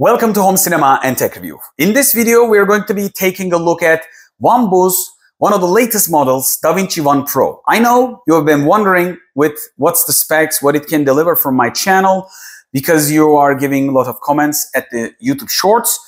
Welcome to Home Cinema and Tech Review. In this video, we are going to be taking a look at Wanbo's one of the latest models, Davinci One Pro. I know you have been wondering with what's the specs, what it can deliver from my channel, because you are giving a lot of comments at the YouTube Shorts.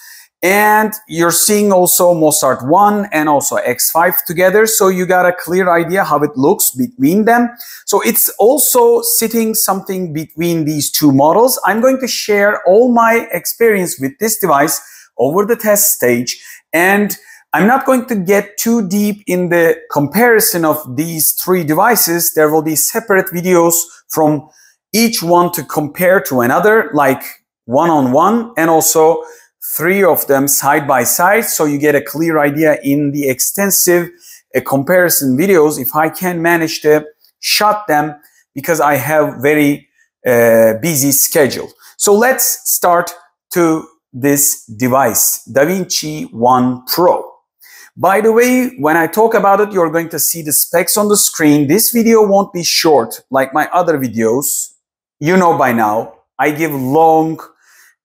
And you're seeing also Mozart 1 and also X5 together. So you got a clear idea how it looks between them. So it's also sitting something between these two models. I'm going to share all my experience with this device over the test stage. And I'm not going to get too deep in the comparison of these three devices. There will be separate videos from each one to compare to another, like one-on-one, and also three of them side by side, so you get a clear idea in the extensive comparison videos if I can manage to shot them, because I have very busy schedule. So let's start to this device, Davinci One Pro. By the way, when I talk about it, you're going to see the specs on the screen. This video won't be short like my other videos. You know by now, I give long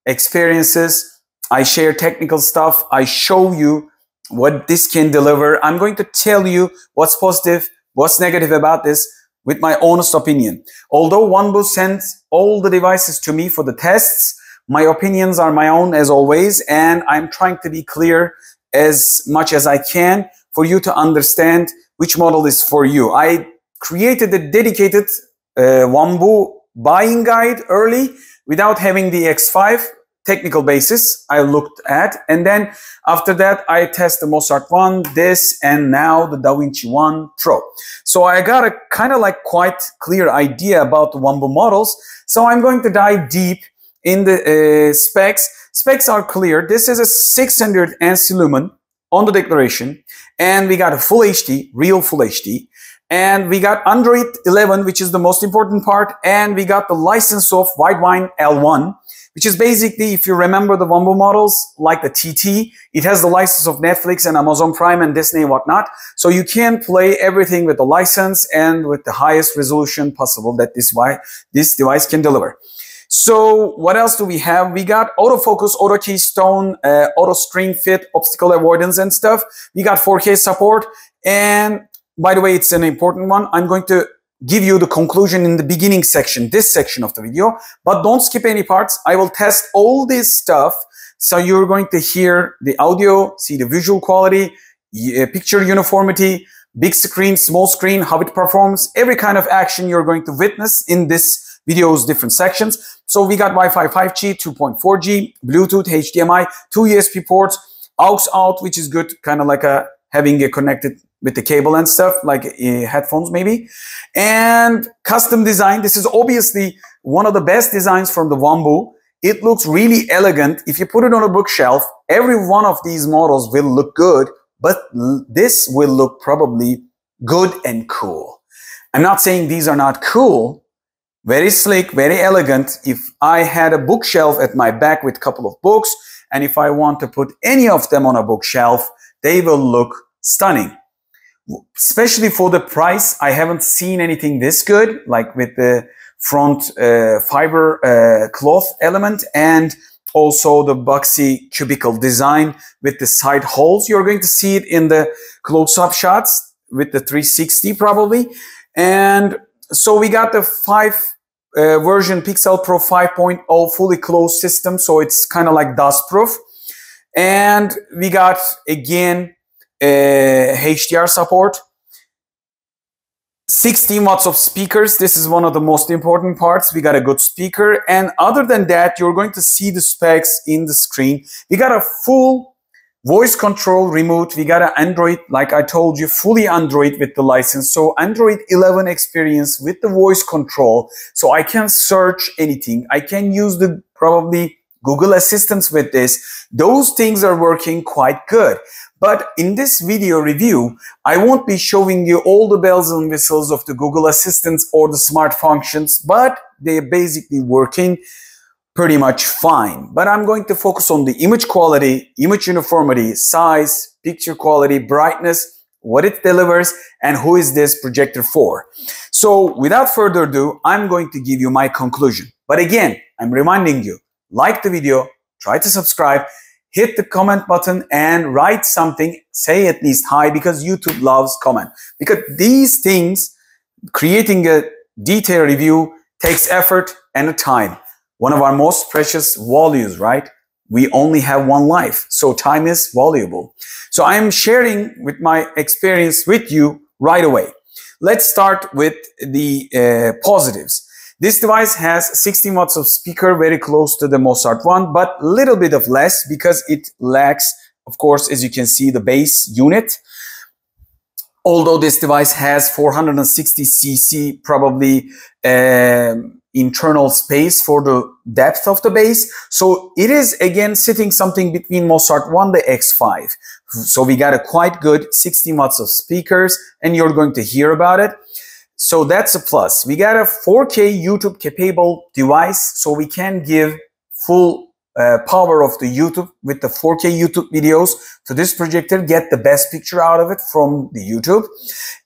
experiences. I share technical stuff. I show you what this can deliver. I'm going to tell you what's positive, what's negative about this with my honest opinion. Although Wanbo sends all the devices to me for the tests, my opinions are my own as always, and I'm trying to be clear as much as I can for you to understand which model is for you. I created a dedicated Wanbo buying guide early without having the X5 technical basis I looked at, and then after that I test the Mozart 1, this, and now the Davinci One Pro. So I got a kind of like quite clear idea about the Wanbo models. So I'm going to dive deep in the specs. Specs are clear. This is a 600 Ansilumen on the declaration, and we got a full HD, real full HD, and we got Android 11, which is the most important part, and we got the license of Widevine L1, which is basically, if you remember the Wanbo models, like the TT, it has the license of Netflix and Amazon Prime and Disney and whatnot. So you can play everything with the license and with the highest resolution possible that this device can deliver. So what else do we have? We got autofocus, auto keystone, auto screen fit, obstacle avoidance and stuff. We got 4K support. And by the way, it's an important one. I'm going to give you the conclusion in the beginning section, this section of the video, but don't skip any parts. I will test all this stuff. So you're going to hear the audio, see the visual quality, picture uniformity, big screen, small screen, how it performs, every kind of action you're going to witness in this video's different sections. So we got Wi-Fi 5G, 2.4G, Bluetooth, HDMI, 2 USB ports, aux out, which is good, kind of like having it connected with the cable and stuff, like headphones maybe. And custom design. This is obviously one of the best designs from the Wanbo. It looks really elegant. If you put it on a bookshelf, every one of these models will look good, but this will look probably good and cool. I'm not saying these are not cool. Very slick, very elegant. If I had a bookshelf at my back with a couple of books, and if I want to put any of them on a bookshelf, they will look stunning. Especially for the price, I haven't seen anything this good, like with the front fiber cloth element and also the boxy cubicle design with the side holes. You're going to see it in the close-up shots with the 360 probably. And so we got the 5 version Pixel Pro 5.0 fully closed system, so it's kind of like dust proof. And we got again HDR support, 16 watts of speakers. This is one of the most important parts. We got a good speaker, and other than that, you're going to see the specs in the screen. We got a full voice control remote. We got an Android, like I told you, fully Android with the license. So Android 11 experience with the voice control. So I can search anything. I can use the probably Google Assistants with this. Those things are working quite good. But in this video review, I won't be showing you all the bells and whistles of the Google Assistants or the smart functions, but they're basically working pretty much fine. But I'm going to focus on the image quality, image uniformity, size, picture quality, brightness, what it delivers, and who is this projector for. So without further ado, I'm going to give you my conclusion. But again, I'm reminding you, like the video, try to subscribe, hit the comment button and write something, say at least hi, because YouTube loves comment. Because these things, creating a detailed review takes effort and a time. One of our most precious values, right? We only have one life, so time is valuable. So I am sharing with my experience with you right away. Let's start with the positives. This device has 16 watts of speaker, very close to the Mozart one, but a little bit of less because it lacks, of course, as you can see, the bass unit. Although this device has 460 cc, probably internal space for the depth of the bass. So it is again sitting something between Mozart 1, the X5. So we got a quite good 16 watts of speakers and you're going to hear about it. So that's a plus. We got a 4K YouTube capable device, so we can give full power of the YouTube with the 4K YouTube videos to this projector, get the best picture out of it from the YouTube.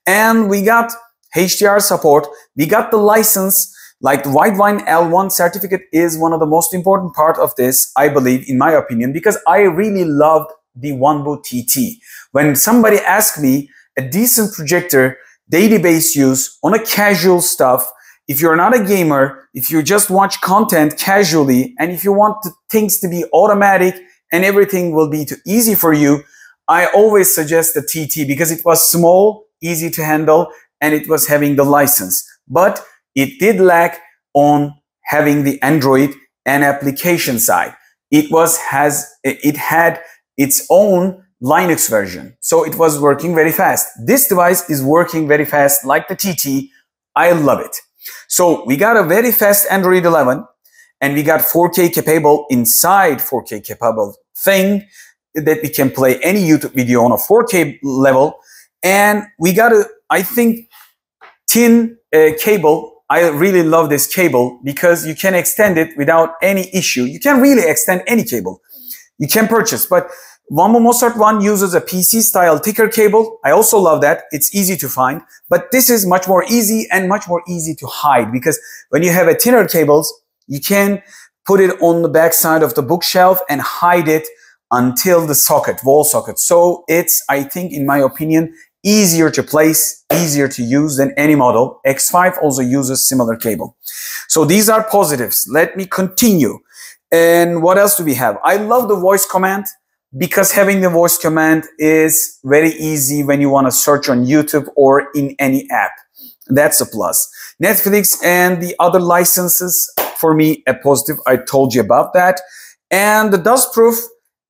And we got HDR support. We got the license, like the Widevine L1 certificate is one of the most important part of this, I believe, in my opinion, because I really loved the Wanbo TT. When somebody asked me a decent projector, daily base use on a casual stuff, if you're not a gamer, if you just watch content casually, and if you want things to be automatic and everything will be too easy for you, I always suggest the TT because it was small, easy to handle, and it was having the license. But it did lack on having the Android and application side. It had its own Linux version. So it was working very fast. This device is working very fast like the TT. I love it. So we got a very fast Android 11 and we got 4K capable inside 4K capable thing that we can play any YouTube video on a 4K level. And we got a, I think, thin cable. I really love this cable because you can extend it without any issue. You can really extend any cable you can purchase, but Wanbo Mozart 1 uses a PC style thicker cable. I also love that. It's easy to find, but this is much more easy and much more easy to hide because when you have a thinner cables, you can put it on the back side of the bookshelf and hide it until the socket, wall socket. So it's, I think, in my opinion, easier to place, easier to use than any model. X5 also uses similar cable. So these are positives. Let me continue. And what else do we have? I love the voice command because having the voice command is very easy when you want to search on YouTube or in any app. That's a plus. Netflix and the other licenses, for me, a positive. I told you about that. And the dust proof,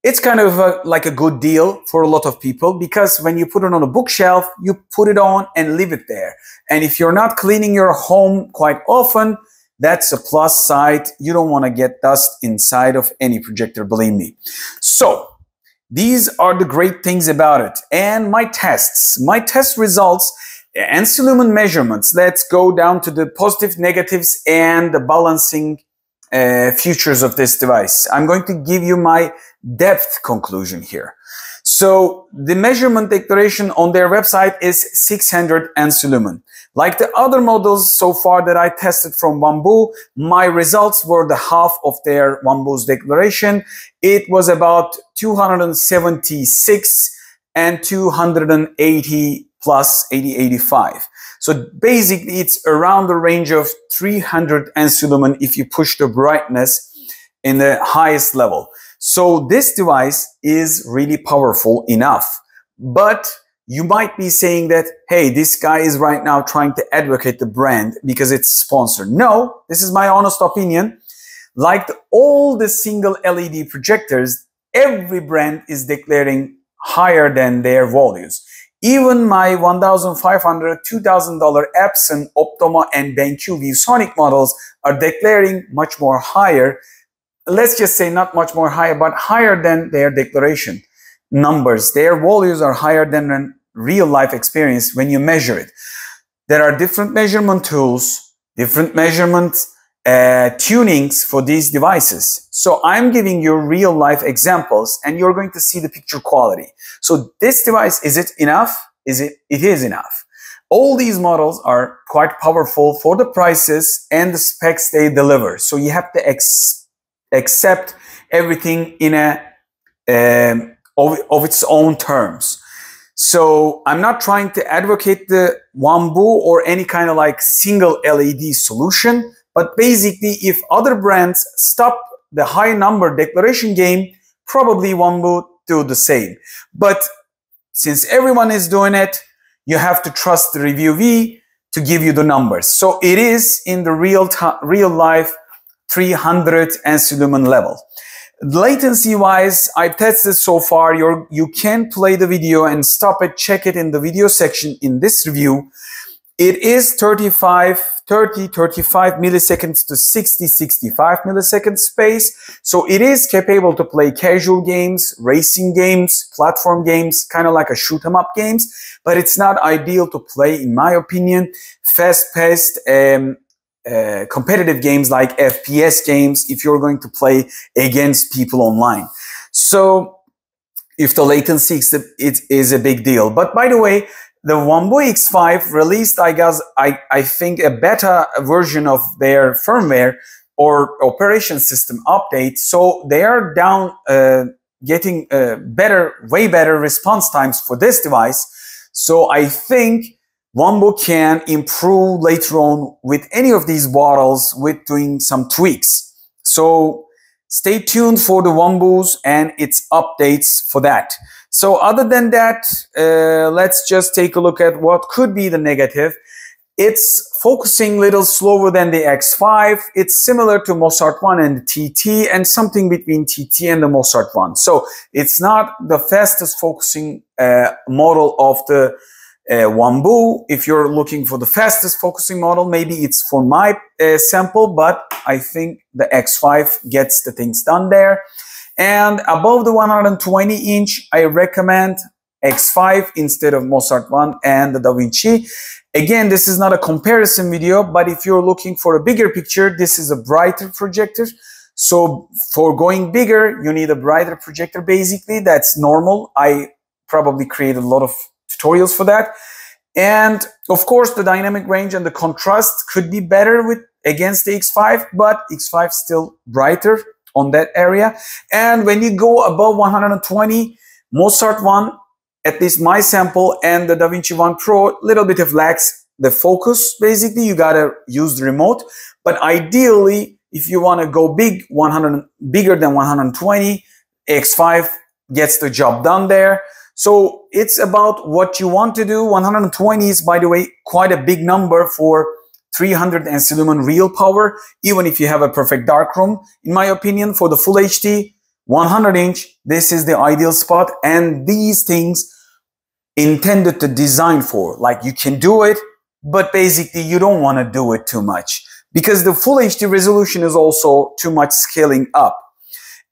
it's kind of like a good deal for a lot of people because when you put it on a bookshelf, you put it on and leave it there. And if you're not cleaning your home quite often, that's a plus side. You don't want to get dust inside of any projector, believe me. So these are the great things about it. And my tests, my test results, Ansilumen measurements. Let's go down to the positive, negatives, and the balancing features of this device. I'm going to give you my depth conclusion here. So the measurement declaration on their website is 600 Ansilumen. Like the other models so far that I tested from Wanbo, my results were the half of their Wanbo's declaration. It was about 276 and 280 plus 80-85. So basically it's around the range of 300 Ansilumen if you push the brightness in the highest level. So this device is really powerful enough, but you might be saying that, hey, this guy is right now trying to advocate the brand because it's sponsored. No, this is my honest opinion. Like all the single LED projectors, every brand is declaring higher than their values. Even my $1,500, $2,000 Epson, Optoma, and BenQ ViewSonic models are declaring much more higher. Let's just say not much more higher, but higher than their declaration numbers. Their values are higher than a real life experience when you measure it. There are different measurement tools, different measurement tunings for these devices. So I'm giving you real life examples and you're going to see the picture quality. So this device, is it enough? It is enough. All these models are quite powerful for the prices and the specs they deliver. So you have to accept everything in a of its own terms. So I'm not trying to advocate the Wanbo or any kind of like single LED solution, but basically if other brands stop the high number declaration game, probably Wanbo do the same. But since everyone is doing it, you have to trust the reviewee to give you the numbers. So it is in the real life 300 Ansilumen level. Latency wise, I've tested so far. You can play the video and stop it, check it in the video section in this review. It is 35 milliseconds to 65 milliseconds space. So it is capable to play casual games, racing games, platform games, kind of like a shoot 'em up games, but it's not ideal to play, in my opinion, fast-paced, competitive games like FPS games if you're going to play against people online. So if the latency is a big deal. But by the way, the Wanbo X5 released, I think, a beta version of their firmware or operation system update. So they are down, getting way better response times for this device. So I think Wanbo can improve later on with any of these models with doing some tweaks. So stay tuned for the Wanbos and its updates for that. So other than that, let's just take a look at what could be the negative. It's focusing a little slower than the X5. It's similar to Mozart 1 and the TT and something between TT and the Mozart 1. So it's not the fastest focusing model of the Wanbo. If you're looking for the fastest focusing model, maybe it's for my sample, but I think the X5 gets the things done there. And above the 120 inch, I recommend X5 instead of Mozart 1 and the Davinci. Again, this is not a comparison video, but if you're looking for a bigger picture, this is a brighter projector. So for going bigger, you need a brighter projector basically. That's normal. I probably created a lot of tutorials for that. And of course, the dynamic range and the contrast could be better against the X5, but X5 still brighter on that area. And when you go above 120, Mozart 1, at least my sample, and the Davinci 1 Pro, little bit of lacks the focus. Basically, you gotta use the remote. But ideally, if you want to go bigger than 120, X5 gets the job done there. So it's about what you want to do. 120 is, by the way, quite a big number for 300 Ansilumen real power, even if you have a perfect darkroom. In my opinion, for the full HD, 100 inch, this is the ideal spot. And these things intended to design for, like you can do it, but basically you don't want to do it too much because the full HD resolution is also too much scaling up.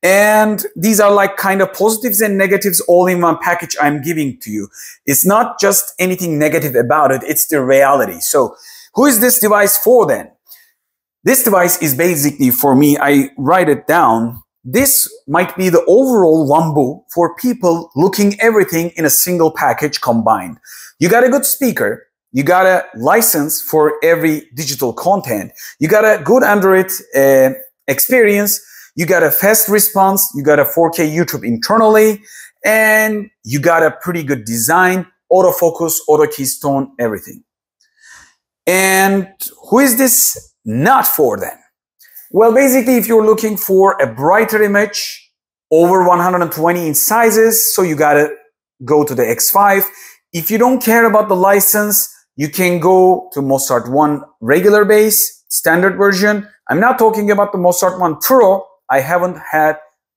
And these are like kind of positives and negatives all in one package I'm giving to you. It's not just anything negative about it, it's the reality. So who is this device for then? This device is basically for me, I write it down. This might be the overall Wanbo for people looking everything in a single package combined. You got a good speaker. You got a license for every digital content. You got a good Android experience. You got a fast response. You got a 4K YouTube internally. And you got a pretty good design, autofocus, auto keystone, everything. And who is this not for then? Well, basically, if you're looking for a brighter image over 120 in sizes, so you gotta go to the X5. If you don't care about the license, you can go to Mozart 1 regular base, standard version. I'm not talking about the Mozart 1 Pro. I haven't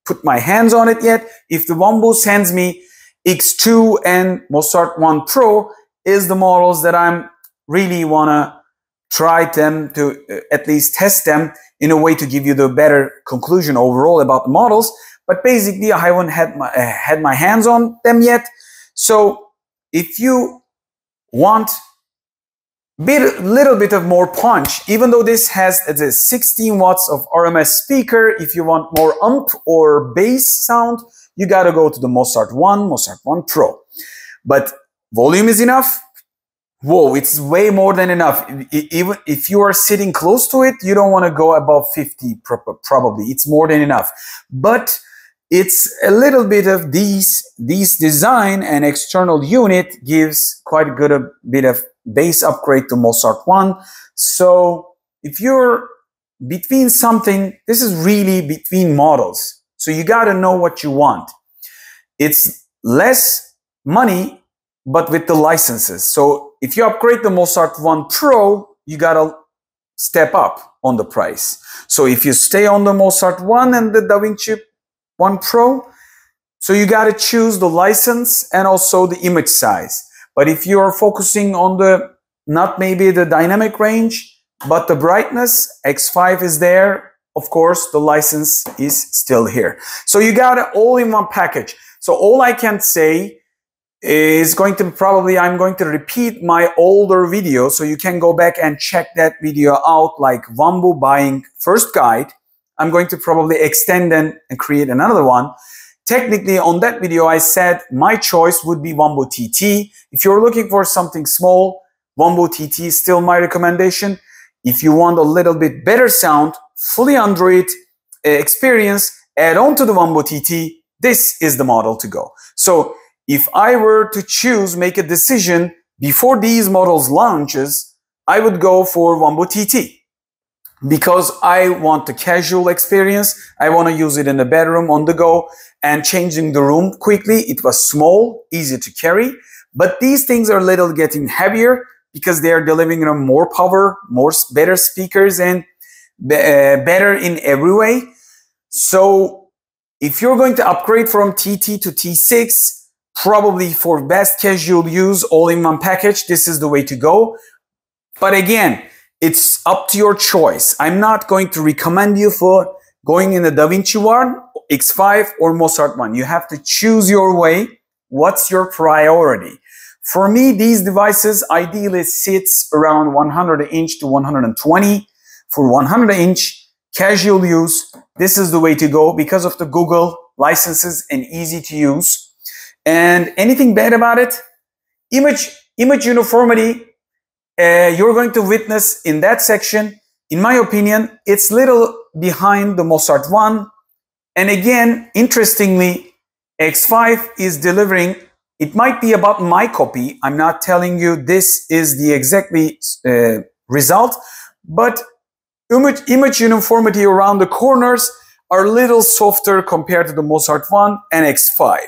put my hands on it yet. If the Wanbo sends me X2 and Mozart 1 Pro is the models that I'm really wanna try them to at least test them in a way to give you the better conclusion overall about the models. But basically, I haven't had my hands on them yet. So if you want little bit of more punch, even though this has the 16 watts of RMS speaker, if you want more ump or bass sound, you gotta go to the Mozart 1 Pro. But volume is enough. Whoa, it's way more than enough. Even if you are sitting close to it, you don't want to go above 50 probably. It's more than enough. But it's a little bit of these design, and external unit gives quite a good bit of base upgrade to Mozart 1. So if you're between something, this is really between models. So you got to know what you want. It's less money, but with the licenses. So if you upgrade the Mozart 1 Pro, you got to step up on the price. So if you stay on the Mozart 1 and the Davinci 1 Pro, so you got to choose the license and also the image size. But if you are focusing on the, not maybe the dynamic range, but the brightness, X5 is there. Of course, the license is still here. So you got it all in one package. So all I can say is going to probably, I'm going to repeat my older video. So you can go back and check that video out, like Wanbo buying first guide. I'm going to probably extend and create another one. Technically on that video, I said my choice would be Wanbo TT. If you're looking for something small, Wanbo TT is still my recommendation. If you want a little bit better sound, fully Android experience, add on to the Wanbo TT, this is the model to go. So if I were to choose, make a decision before these models launches, I would go for Wanbo TT. Because I want the casual experience. I want to use it in the bedroom on the go and changing the room quickly. It was small, easy to carry, but these things are a little getting heavier because they are delivering more power, better speakers, and better in every way. So if you're going to upgrade from TT to T6, probably for best casual use, all in one package, this is the way to go. But again, it's up to your choice. I'm not going to recommend you for going in the Davinci 1, X5, or Mozart 1. You have to choose your way. What's your priority? For me, these devices ideally sits around 100 inch to 120. For 100 inch casual use, this is the way to go because of the Google licenses and easy to use. And anything bad about it? Image uniformity. You're going to witness in that section. In my opinion, it's little behind the Mozart 1. And again, interestingly, X5 is delivering, it might be about my copy. I'm not telling you this is the exactly result, but image uniformity around the corners are a little softer compared to the Mozart 1 and X5.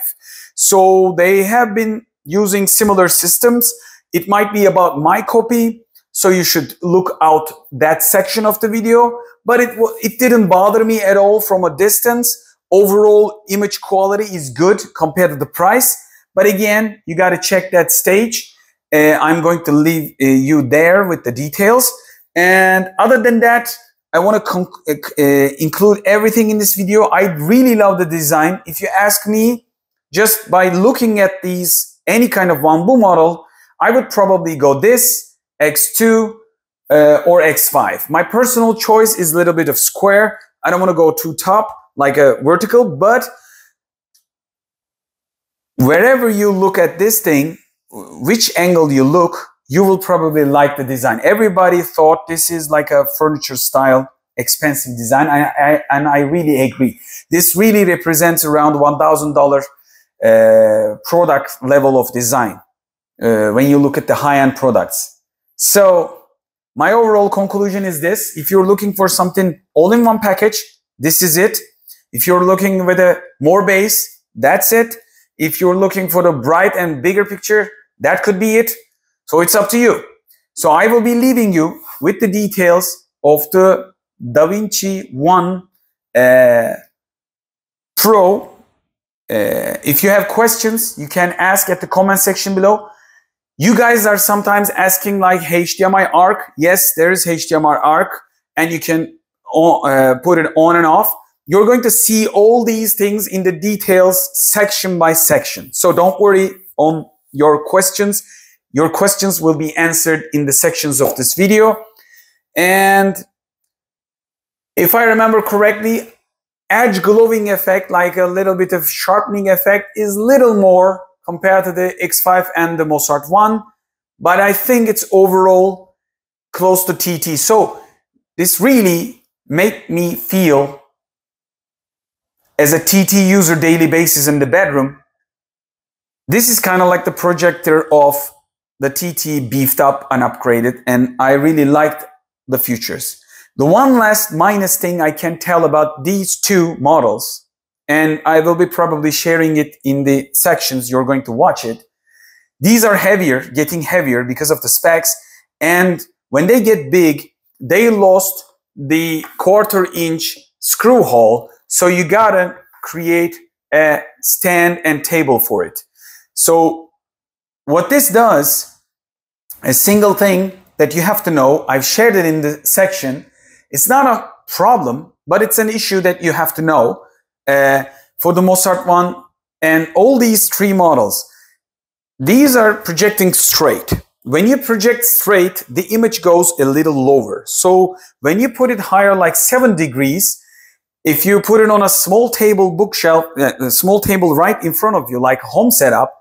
So they have been using similar systems. It might be about my copy, so you should look out that section of the video, but it didn't bother me at all from a distance. Overall image quality is good compared to the price, but again, you got to check that stage. I'm going to leave you there with the details. And other than that, I want to include everything in this video. I really love the design. If you ask me, just by looking at these, any kind of Wanbo model, I would probably go this, X2 or X5. My personal choice is a little bit of square. I don't want to go too top, like a vertical, but wherever you look at this thing, which angle you look, you will probably like the design. Everybody thought this is like a furniture style, expensive design, and I really agree. This really represents around $1,000 product level of design. When you look at the high-end products. So my overall conclusion is this: if you're looking for something all in one package, this is it. If you're looking with a more bass, that's it. If you're looking for the bright and bigger picture, that could be it. So it's up to you. So I will be leaving you with the details of the Davinci 1 Pro. If you have questions, you can ask at the comment section below. You guys are sometimes asking like HDMI ARC. Yes, there is HDMI ARC and you can put it on and off. You're going to see all these things in the details section by section. So don't worry on your questions. Your questions will be answered in the sections of this video. And if I remember correctly, edge glowing effect, like a little bit of sharpening effect, is little more compared to the X5 and the Mozart 1. but I think it's overall close to TT. So this really made me feel as a TT user daily basis in the bedroom. This is kind of like the projector of the TT beefed up and upgraded, and I really liked the features. The one last minus thing I can tell about these two models, and I will be probably sharing it in the sections you're going to watch it. These are heavier, getting heavier because of the specs, and when they get big, they lost the 1/4 inch screw hole, so you gotta create a stand and table for it. So what this does, a single thing that you have to know, I've shared it in the section, it's not a problem, but it's an issue that you have to know for the Mozart one and all these three models. These are projecting straight. When you project straight, the image goes a little lower. So when you put it higher, like 7 degrees, if you put it on a small table bookshelf, a small table right in front of you, like a home setup,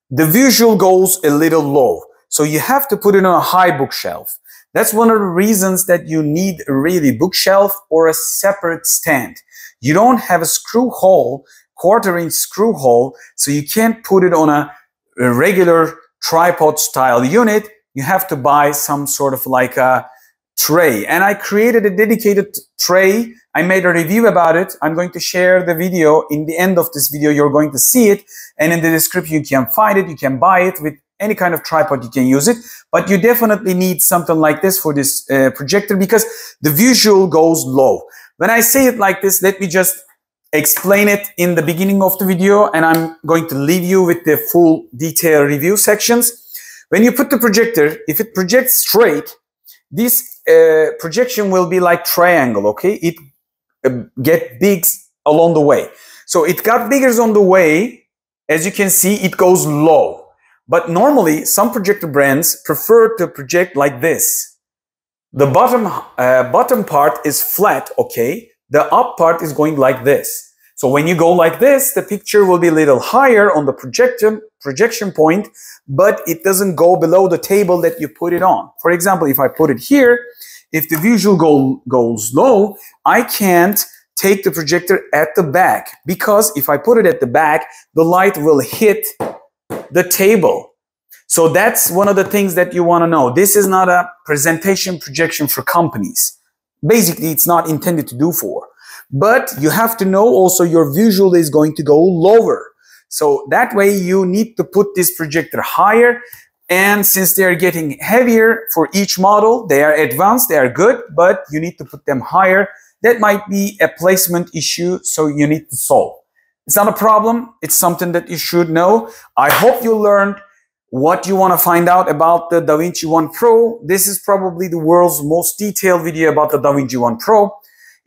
the visual goes a little low. So you have to put it on a high bookshelf. That's one of the reasons that you need a really bookshelf or a separate stand. You don't have a screw hole, 1/4 inch screw hole, so you can't put it on a regular tripod style unit. You have to buy some sort of like a tray. And I created a dedicated tray. I made a review about it. I'm going to share the video. In the end of this video, you're going to see it. And in the description, you can find it. You can buy it with any kind of tripod. You can use it. But you definitely need something like this for this projector because the visual goes low. When I say it like this, let me just explain it in the beginning of the video. And I'm going to leave you with the full detail review sections. When you put the projector, if it projects straight, this projection will be like triangle, okay? It get big along the way. So it got bigger on the way. As you can see, it goes low. But normally, some projector brands prefer to project like this. The bottom part is flat, okay? The up part is going like this. So when you go like this, the picture will be a little higher on the projection point, but it doesn't go below the table that you put it on. For example, if I put it here, if the visual goes low, I can't take the projector at the back because if I put it at the back, the light will hit the table. So that's one of the things that you want to know. This is not a presentation projection for companies. Basically, it's not intended to do for. But you have to know also your visual is going to go lower. So that way you need to put this projector higher. And since they are getting heavier for each model, they are advanced, they are good, but you need to put them higher. That might be a placement issue, so you need to solve. It's not a problem. It's something that you should know. I hope you learned what you want to find out about the Davinci One Pro. This is probably the world's most detailed video about the Davinci One Pro.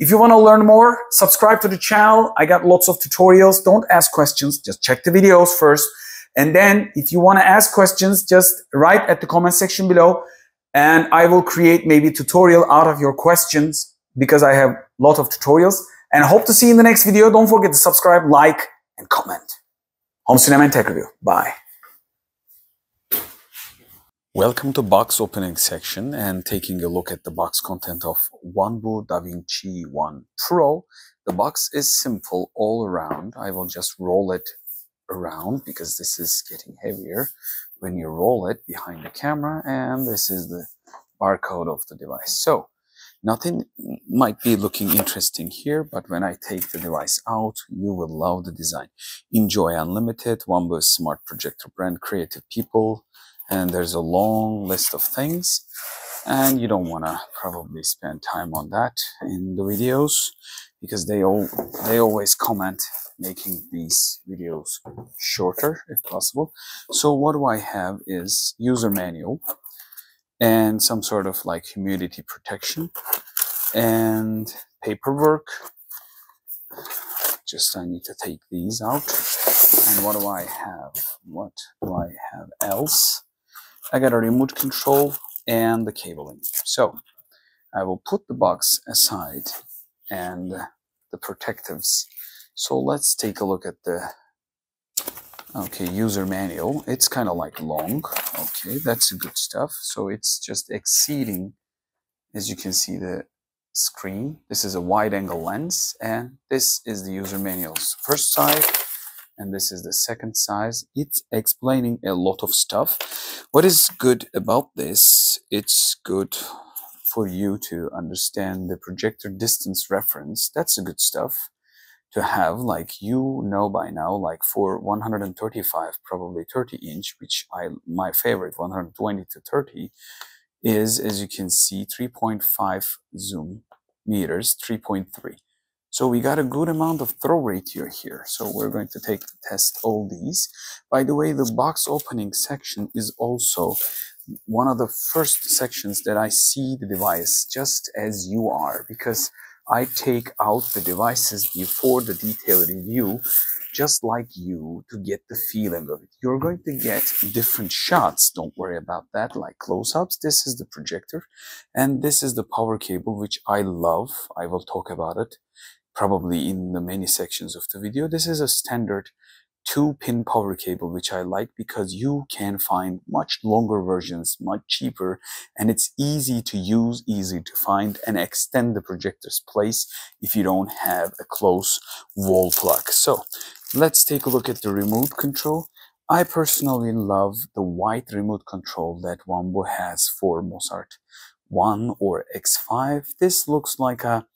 If you want to learn more, subscribe to the channel. I got lots of tutorials. Don't ask questions. Just check the videos first. And then if you want to ask questions, just write at the comment section below. And I will create maybe a tutorial out of your questions because I have a lot of tutorials. And I hope to see you in the next video. Don't forget to subscribe, like, and comment. Home Cinema and Tech Review. Bye. Welcome to box opening section and taking a look at the box content of Wanbo Davinci One Pro. The box is simple all around. I will just roll it around because this is getting heavier when you roll it behind the camera, and this is the barcode of the device. So nothing might be looking interesting here, but when I take the device out, you will love the design. Enjoy Unlimited, Wanbo smart projector brand, creative people. And there's a long list of things, and you don't want to probably spend time on that in the videos because they always comment making these videos shorter if possible. So what do I have is user manual and some sort of like humidity protection and paperwork. Just I need to take these out. And what do I have? What do I have else? I got a remote control and the cabling. So I will put the box aside and the protectives. So let's take a look at the Okay, user manual. It's kind of like long. Okay, that's good stuff. So it's just exceeding, as you can see, the screen. This is a wide angle lens, and this is the user manual's first side, and this is the second size. It's explaining a lot of stuff. What is good about this, it's good for you to understand the projector distance reference. That's a good stuff to have, like, you know by now, like for 135, probably 30-inch, which my favorite 120 to 30 is, as you can see, 3.5 zoom meters, 3.3. So we got a good amount of throw ratio here. So we're going to test all these. By the way, the box opening section is also one of the first sections that I see the device just as you are, because I take out the devices before the detailed review, just like you, to get the feeling of it. You're going to get different shots, don't worry about that, like close-ups. This is the projector, and this is the power cable, which I love. I will talk about it probably in the many sections of the video. This is a standard 2-pin power cable, which I like because you can find much longer versions, much cheaper, and it's easy to use, easy to find, and extend the projector's place if you don't have a close wall plug. So let's take a look at the remote control. I personally love the white remote control that Wanbo has for Mozart 1 or X5. This looks like a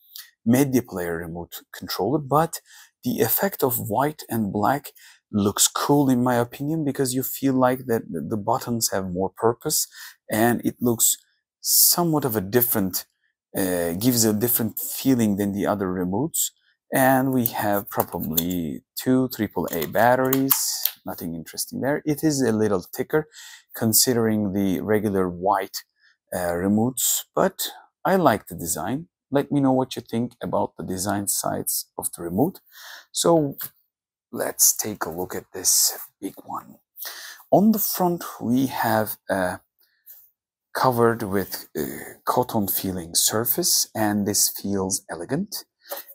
media player remote controller, but the effect of white and black looks cool in my opinion, because you feel like that the buttons have more purpose, and it looks somewhat of a different, gives a different feeling than the other remotes. And we have probably 2 AAA batteries, nothing interesting there. It is a little thicker considering the regular white remotes, but I like the design. Let me know what you think about the design sides of the remote. So let's take a look at this big one. On the front, we have a covered with cotton feeling surface, and this feels elegant.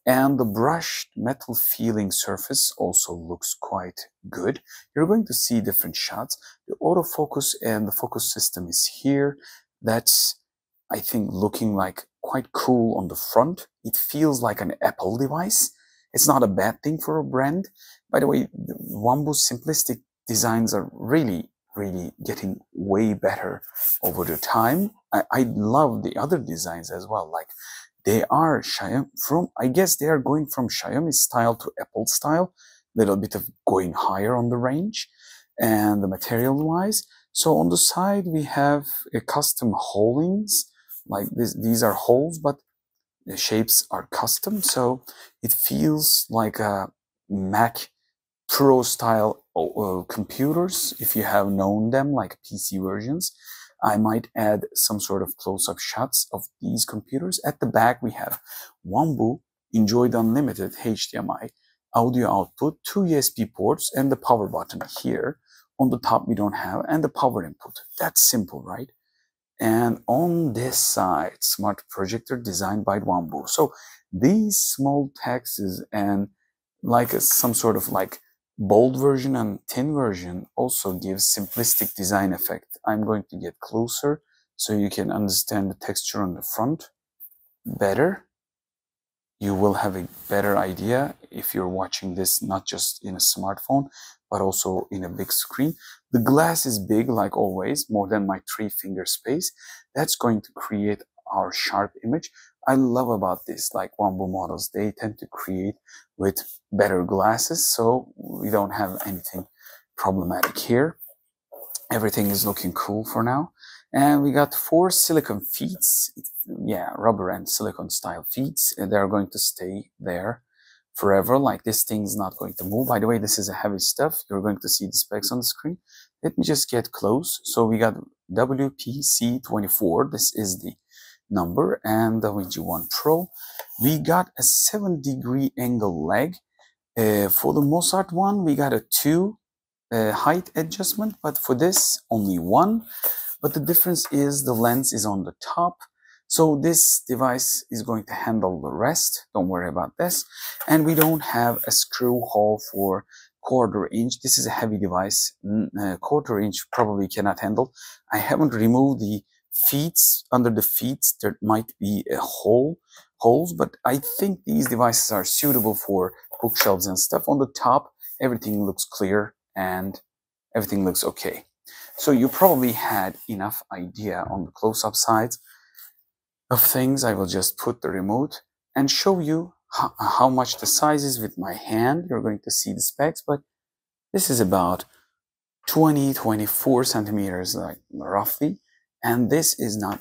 And the brushed metal feeling surface also looks quite good. You're going to see different shots. The autofocus and the focus system is here. That's, I think, looking like quite cool on the front. It feels like an Apple device. It's not a bad thing for a brand. By the way, Wanbo's simplistic designs are really getting way better over the time. I love the other designs as well. Like, they are Xiaomi from, I guess they are going from Xiaomi style to Apple style, little bit of going higher on the range and the material wise. So on the side, we have a custom holdings, like this. These are holes, but the shapes are custom. So it feels like a Mac Pro style computers, if you have known them, like PC versions. I might add some sort of close-up shots of these computers. At the back, we have Wanbo Enjoy the Unlimited HDMI audio output, 2 USB ports, and the power button here. On the top, we don't have, and the power input. That's simple, right? And on this side, smart projector designed by Wanbo. So these small texts and like some sort of like bold version and thin version also gives simplistic design effect. I'm going to get closer so you can understand the texture on the front better. You will have a better idea if you're watching this not just in a smartphone, but also in a big screen. The glass is big, like always, more than my 3-finger space. That's going to create our sharp image. I love about this, like Wanbo models, they tend to create with better glasses, so we don't have anything problematic here. Everything is looking cool for now. And we got 4 silicone feet. Yeah, rubber and silicone style feet. And they're going to stay there forever. Like, this thing's not going to move. By the way, this is a heavy stuff. You're going to see the specs on the screen. Let me just get close. So we got WPC24. This is the number, and Davinci 1 Pro. We got a 7-degree angle leg. For the Mozart one, we got a 2 height adjustment, but for this, only 1. But the difference is the lens is on the top. So this device is going to handle the rest. Don't worry about this. And we don't have a screw hole for 1/4 inch. This is a heavy device. 1/4 inch probably cannot handle. I haven't removed the feet. Under the feet there might be a holes, but I think these devices are suitable for bookshelves and stuff. On the top, everything looks clear and everything looks okay. So you probably had enough idea on the close-up sides of things. I will just put the remote and show you how much the size is with my hand. You're going to see the specs, but this is about 24 centimeters, like roughly. And this is not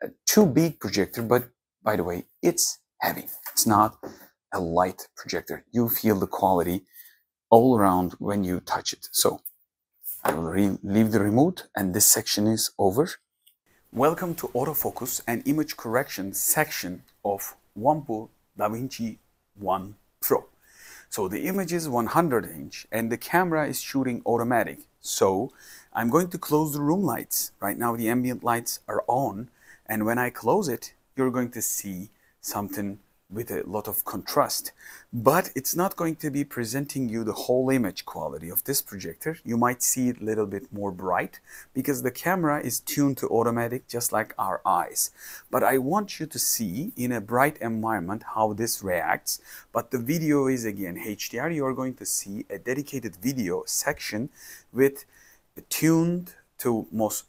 a too big projector, but by the way, it's heavy. It's not a light projector. You feel the quality all around when you touch it. So I will leave the remote and this section is over. Welcome to autofocus and image correction section of Wanbo Davinci 1 Pro. So the image is 100 inch and the camera is shooting automatic. So I'm going to close the room lights. Right now the ambient lights are on, and when I close it, you're going to see something with a lot of contrast. But it's not going to be presenting you the whole image quality of this projector. You might see it a little bit more bright because the camera is tuned to automatic just like our eyes. But I want you to see in a bright environment how this reacts. But the video is again HDR. You are going to see a dedicated video section with tuned to not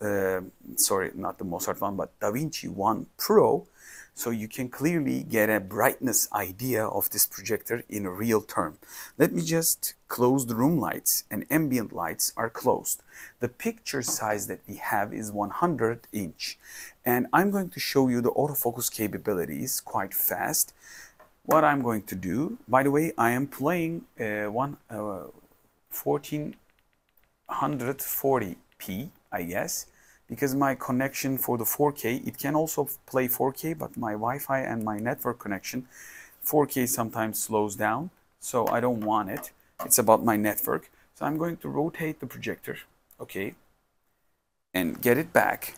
the Mozart one, but Davinci 1 Pro. So you can clearly get a brightness idea of this projector in a real term. Let me just close the room lights, and ambient lights are closed. The picture size that we have is 100 inch. And I'm going to show you the autofocus capabilities quite fast. What I'm going to do, by the way, I am playing 1440p, I guess, because my connection for the 4K, it can also play 4K, but my Wi-Fi and my network connection, 4K sometimes slows down, so I don't want it. It's about my network. So I'm going to rotate the projector, okay, and get it back.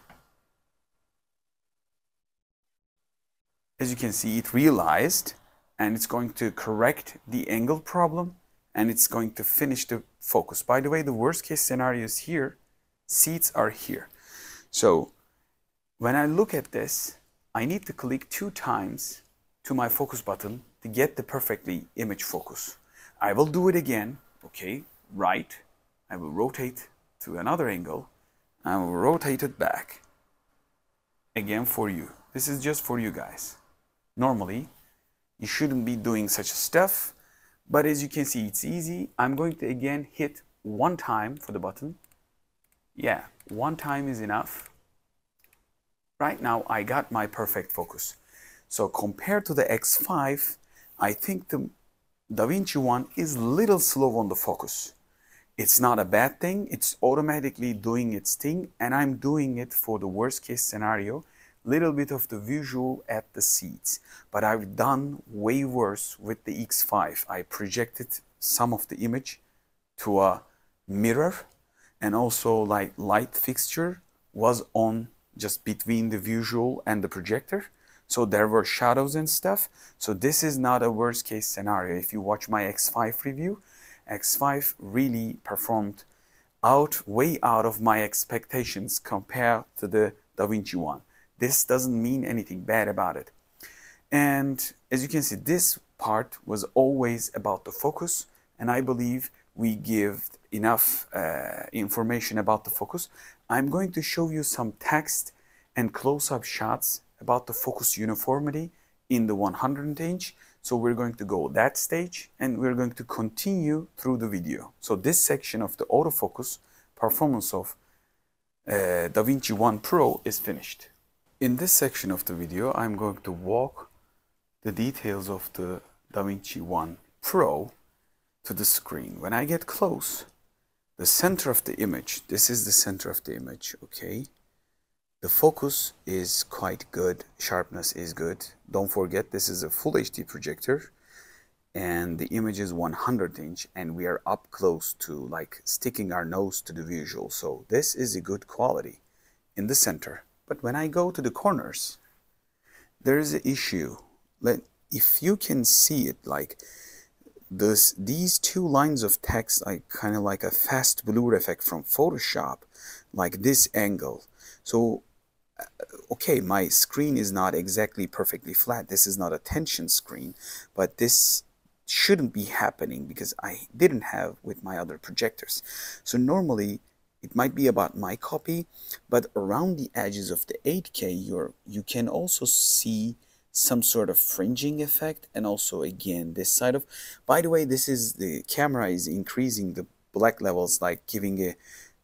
As you can see, it realized, and it's going to correct the angle problem, and it's going to finish the focus. By the way, the worst case scenario is here. Seats are here. So when I look at this, I need to click 2 times to my focus button to get the perfectly image focus. I will do it again, okay, right. I will rotate to another angle. I will rotate it back. Again for you. This is just for you guys. Normally, you shouldn't be doing such stuff, but as you can see, it's easy. I'm going to again hit 1 time for the button. Yeah, 1 time is enough. Right now, I got my perfect focus. So compared to the X5, I think the Davinci 1 is a little slow on the focus. It's not a bad thing. It's automatically doing its thing, and I'm doing it for the worst case scenario. Little bit of the visual at the seats. But I've done way worse with the X5. I projected some of the image to a mirror, and also like light fixture was on just between the visual and the projector. So there were shadows and stuff. So this is not a worst case scenario. If you watch my X5 review, X5 really performed way out of my expectations compared to the Davinci 1. This doesn't mean anything bad about it. And as you can see, this part was always about the focus, and I believe we give enough information about the focus. I'm going to show you some text and close-up shots about the focus uniformity in the 100 inch. So we're going to go that stage, and we're going to continue through the video. So this section of the autofocus performance of Davinci 1 Pro is finished. In this section of the video, I'm going to walk the details of the Davinci 1 Pro to the screen. When I get close, the center of the image, this is the center of the image, okay? The focus is quite good, sharpness is good. Don't forget, this is a full HD projector, and the image is 100 inch, and we are up close to like sticking our nose to the visual. So this is a good quality in the center. But when I go to the corners, there is an issue. If you can see it, like these two lines of text are kind of like a fast blur effect from Photoshop, like this angle. So okay, my screen is not exactly perfectly flat. This is not a tension screen, but this shouldn't be happening because I didn't have with my other projectors. So normally it might be about my copy, but around the edges of the 8K you can also see some sort of fringing effect, and also again this side of, by the way, this is the camera is increasing the black levels, like giving a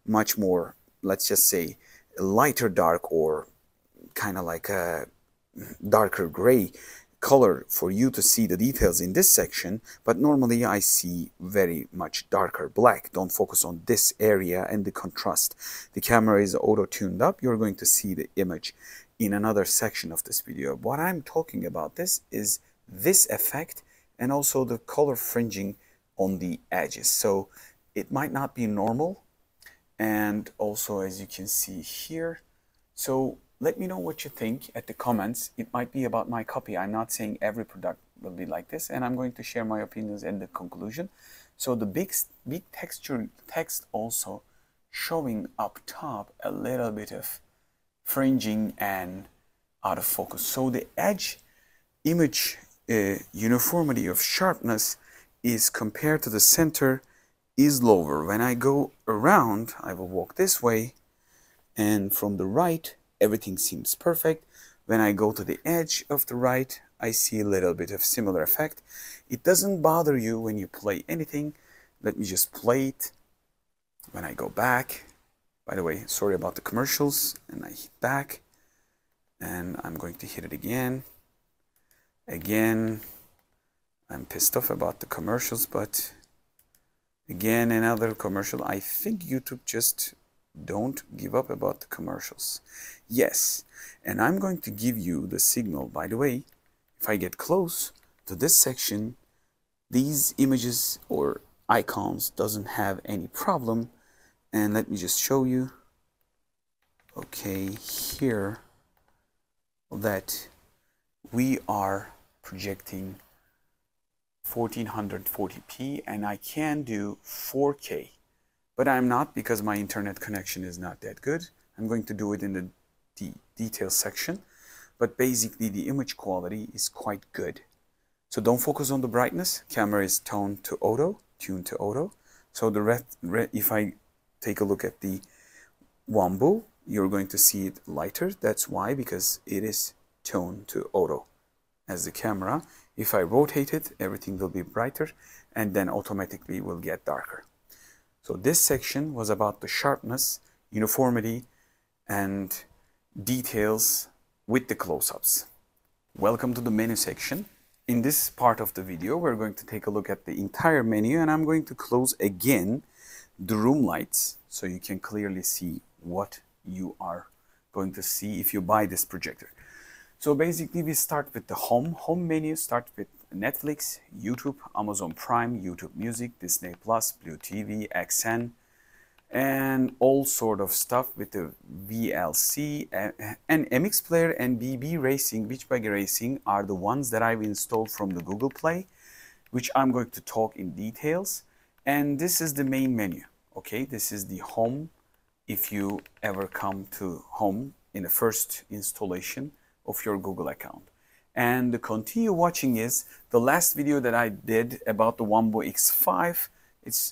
much more, let's just say, lighter dark, or kind of like a darker gray color for you to see the details in this section, but normally I see very much darker black. Don't focus on this area and the contrast. The camera is auto-tuned up. You're going to see the image in another section of this video. What I'm talking about this is this effect and also the color fringing on the edges. So it might not be normal, and also as you can see here. So let me know what you think at the comments. It might be about my copy. I'm not saying every product will be like this, and I'm going to share my opinions in the conclusion. So the big texture text also showing up top a little bit of fringing and out of focus. So the edge image uniformity of sharpness is compared to the center is lower. When I go around, I will walk this way, and from the right everything seems perfect. When I go to the edge of the right, I see a little bit of similar effect. It doesn't bother you when you play anything. Let me just play it. When I go back, by the way, sorry about the commercials, and I hit back, and I'm going to hit it again. Again, I'm pissed off about the commercials, but again, another commercial. I think YouTube just don't give up about the commercials. Yes, and I'm going to give you the signal. By the way, if I get close to this section, these images or icons doesn't have any problem. And let me just show you, okay, here, that we are projecting 1440p, and I can do 4K, but I'm not, because my internet connection is not that good. I'm going to do it in the details section, but basically the image quality is quite good. So don't focus on the brightness. Camera is tuned to auto. So the if I take a look at the Wanbo, you're going to see it lighter. That's why, because it is tuned to auto as the camera. If I rotate it, everything will be brighter, and then automatically will get darker. So this section was about the sharpness, uniformity, and details with the close-ups. Welcome to the menu section. In this part of the video, we're going to take a look at the entire menu, and I'm going to close again the room lights so you can clearly see what you are going to see if you buy this projector. So basically we start with the home menu. Start with Netflix, YouTube, Amazon Prime, YouTube Music, Disney Plus, Blue TV, XN, and all sort of stuff with the VLC and MX Player and BB Racing, Beach Buggy Racing are the ones that I've installed from the Google Play, which I'm going to talk in details. And this is the main menu. Okay, this is the home. If you ever come to home in the first installation of your Google account. And the continue watching is the last video that I did about the Wanbo X5.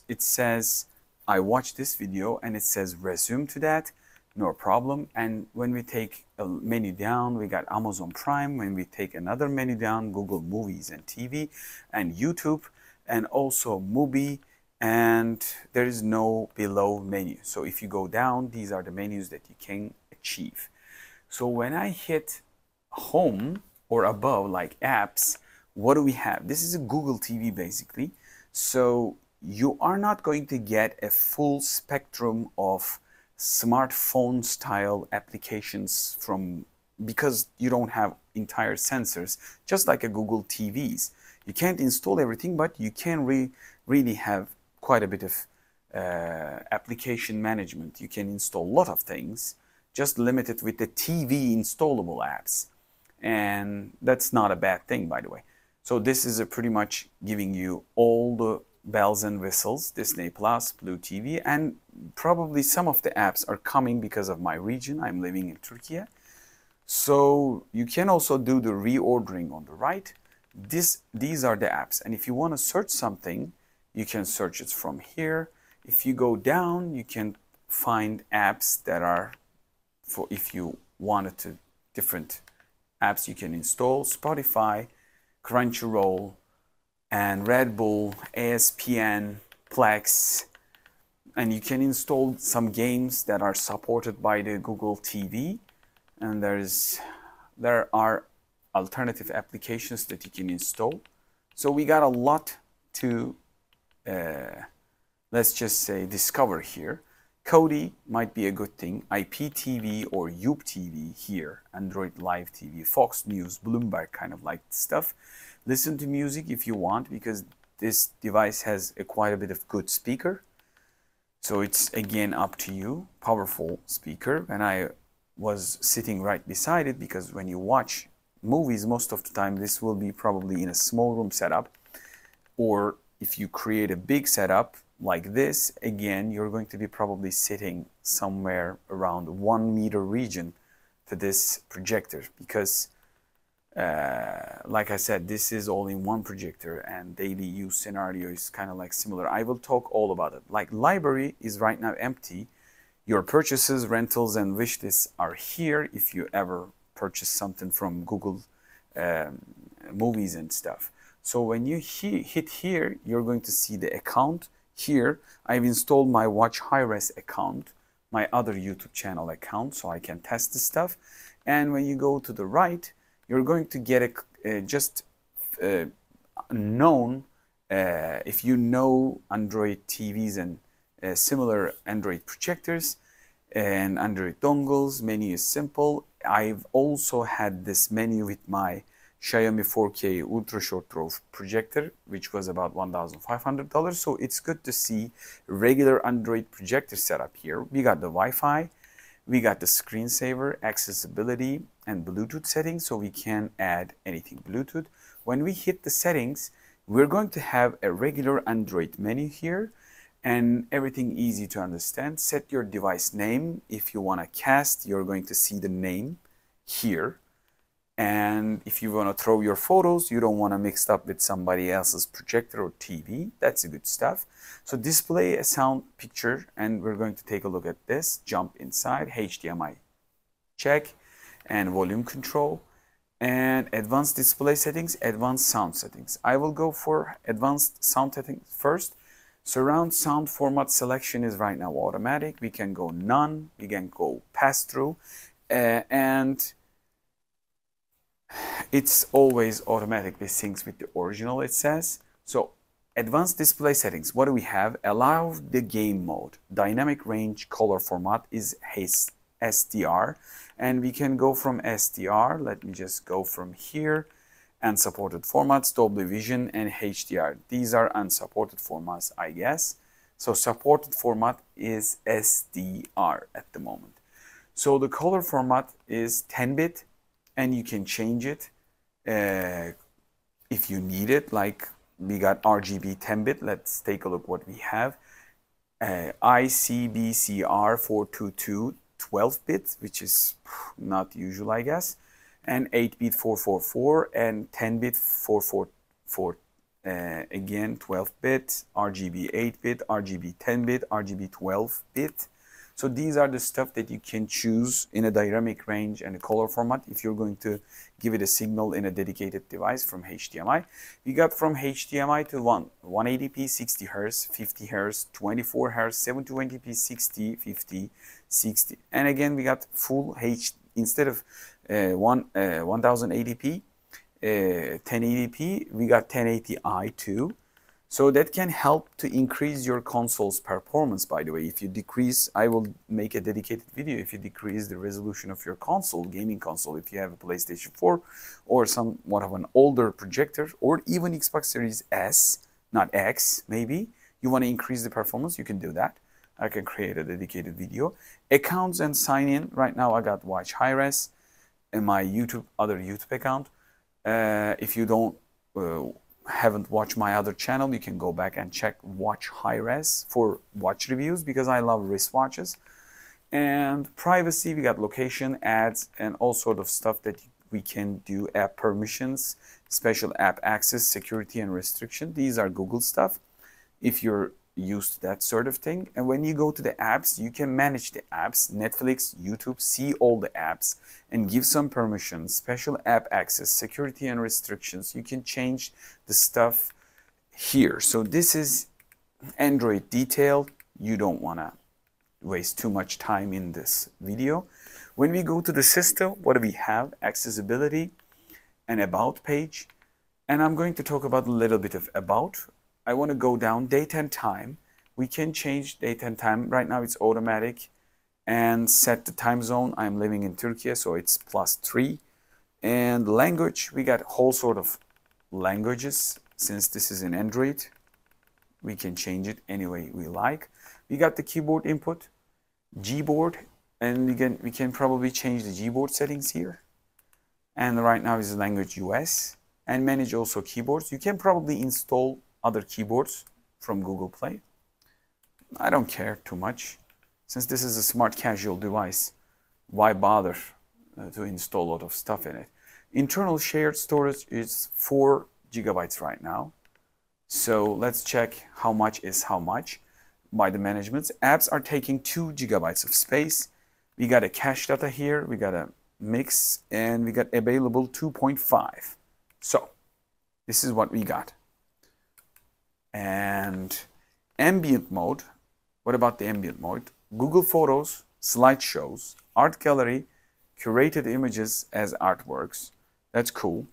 It says I watched this video and it says resume to that, no problem. And when we take a menu down, we got Amazon Prime. When we take another menu down, Google Movies and TV and YouTube, and also Mubi, and there is no below menu. So if you go down, these are the menus that you can achieve. So when I hit home or above, like apps, what do we have? This is a Google TV basically. So you are not going to get a full spectrum of smartphone style applications because you don't have entire sensors, just like a Google TVs. You can't install everything, but you can really have quite a bit of application management. You can install a lot of things, just limited with the TV installable apps. and that's not a bad thing, by the way. So this is pretty much giving you all the bells and whistles, Disney Plus, Blue TV, and probably some of the apps are coming because of my region. I'm living in Turkey. So you can also do the reordering on the right. These are the apps, and if you want to search something, you can search it from here. If you go down, you can find apps that are for if you wanted to, different apps you can install: Spotify, Crunchyroll, and Red Bull, ESPN, Plex, and you can install some games that are supported by the Google TV, and there are alternative applications that you can install. So we got a lot to let's just say discover here. Kodi might be a good thing. IPTV or Yoop TV here, Android Live TV, Fox News, Bloomberg, kind of like stuff. Listen to music if you want, because this device has quite a bit of good speaker. So it's again up to you. Powerful speaker, and I was sitting right beside it, because when you watch movies, most of the time this will be probably in a small room setup, or if you create a big setup like this, again, you're going to be probably sitting somewhere around 1 meter region to this projector, because like I said, this is all in one projector, and daily use scenario is kind of like similar. I will talk all about it. Like, library is right now empty. Your purchases, rentals, and wish lists are here if you ever purchase something from Google movies and stuff. So when you hit here, you're going to see the account. Here, I've installed my Watch Hi-Res account, my other YouTube channel account, so I can test this stuff. And when you go to the right, you're going to get known, if you know Android TVs and similar Android projectors and Android dongles. Menu is simple. I've also had this menu with my Xiaomi 4K ultra short throw projector, which was about $1,500. So it's good to see regular Android projector setup here. We got the Wi-Fi, we got the screensaver, accessibility, and Bluetooth settings, so we can add anything Bluetooth. When we hit the settings, we're going to have a regular Android menu here, and everything easy to understand. Set your device name. If you want to cast, you're going to see the name here. And if you want to throw your photos, you don't want to mix up with somebody else's projector or TV. That's a good stuff. So display a sound picture, and we're going to take a look at this. Jump inside, HDMI check, and volume control, and advanced display settings, advanced sound settings. I will go for advanced sound settings first. Surround sound format selection is right now automatic. We can go none, we can go pass through, and it's always automatically syncs with the original, it says. So advanced display settings, what do we have? Allow the game mode. Dynamic range color format is SDR, and we can go from SDR. Let me just go from here. Unsupported formats, Dolby Vision, and HDR. These are unsupported formats, I guess. So supported format is SDR at the moment. So the color format is 10-bit, and you can change it if you need it. Like, we got RGB 10-bit. Let's take a look what we have. ICBCR 422 12-bit, which is not usual, I guess. And 8-bit 444 and 10-bit 444. Again, 12-bit, RGB 8-bit, RGB 10-bit, RGB 12-bit. So these are the stuff that you can choose in a dynamic range and a color format if you're going to give it a signal in a dedicated device from HDMI. We got from HDMI to 180p, 60 Hz, 50 Hz, 24 Hz, 720p, 60, 50, 60. And again, we got full HD instead of 1080p, 1080p, we got 1080i too. So that can help to increase your console's performance, by the way. If you decrease, I will make a dedicated video, if you decrease the resolution of your console, gaming console, if you have a PlayStation 4 or somewhat of an older projector, or even Xbox Series S, not X, maybe, you want to increase the performance, you can do that. I can create a dedicated video. Accounts and sign in. Right now I got Watch Hi-Res. in my other YouTube account. If you don't haven't watched my other channel, you can go back and check Watch High Res for watch reviews, because I love wristwatches. And privacy, we got location, ads, and all sort of stuff that we can do. App permissions, special app access, security and restriction. These are Google stuff if you're used to that sort of thing. And when you go to the apps, you can manage the apps, Netflix, YouTube, see all the apps and give some permissions, special app access, security and restrictions. You can change the stuff here. So this is Android detail. You don't want to waste too much time in this video. When we go to the system, what do we have? Accessibility and about page. And I'm going to talk about a little bit of about. I want to go down date and time. We can change date and time. Right now it's automatic, and set the time zone. I'm living in Turkey, so it's +3. And language, we got whole sort of languages. Since this is in Android, we can change it any way we like. We got the keyboard input, Gboard, and we can probably change the Gboard settings here. And right now is language US, and manage also keyboards. You can probably install other keyboards from Google Play. I don't care too much. Since this is a smart casual device, why bother to install a lot of stuff in it? Internal shared storage is 4 GB right now. So let's check how much is how much by the managements. Apps are taking 2 GB of space. We got a cache data here, we got a mix, and we got available 2.5. So this is what we got. And ambient mode, what about the ambient mode? Google Photos, slideshows, art gallery, curated images as artworks. That's cool.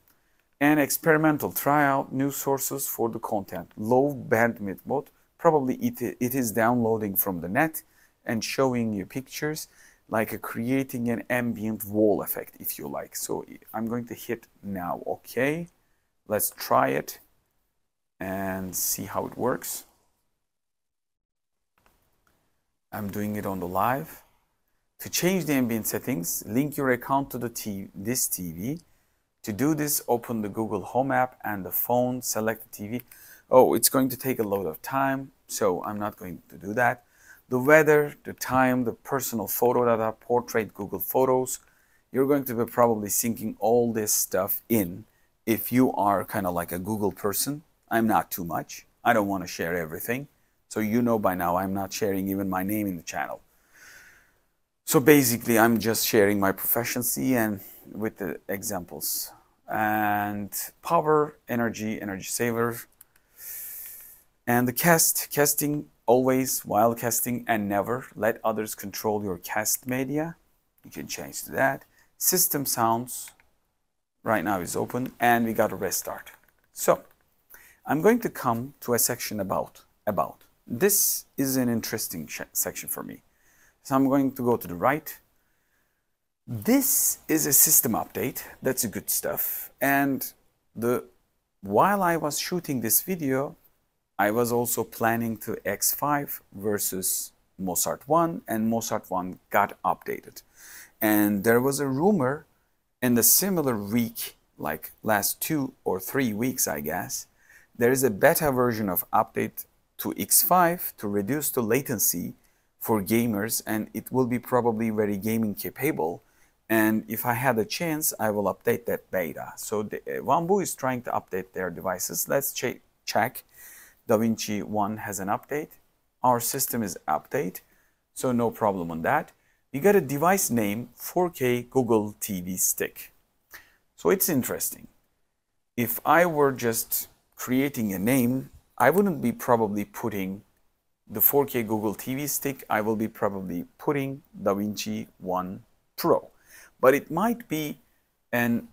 And experimental, try out new sources for the content. Low bandwidth mode, probably it is downloading from the net and showing you pictures, like creating an ambient wall effect if you like. So I'm going to hit now OK. Let's try it and see how it works. I'm doing it on the live. To change the ambient settings, link your account to this TV. To do this, open the Google Home app and the phone, select the TV. Oh, it's going to take a lot of time, so I'm not going to do that. The weather, the time, the personal photo data, portrait, Google Photos. You're going to be probably syncing all this stuff in if you are kind of like a Google person. I'm not too much. I don't want to share everything. So you know by now I'm not sharing even my name in the channel. So basically I'm just sharing my proficiency and with the examples. And power, energy saver. And the casting always, while casting, and never. Let others control your cast media. You can change to that. System sounds right now is open, and we got a restart. So I'm going to come to a section about. This is an interesting section for me. So I'm going to go to the right. This is a system update. That's a good stuff. And while I was shooting this video, I was also planning to X5 versus Mozart 1, and Mozart 1 got updated. And there was a rumor in the similar week, like last 2 or 3 weeks, I guess, there is a beta version of update to X5 to reduce the latency for gamers, and it will be probably very gaming capable. And if I had a chance, I will update that beta. So Wanbo is trying to update their devices. Let's check. Davinci 1 has an update. Our system is update, so no problem on that. We got a device name 4K Google TV stick. So it's interesting. If I were just creating a name, I wouldn't be probably putting the 4K Google TV stick. I will be probably putting Davinci 1 Pro. But it might be an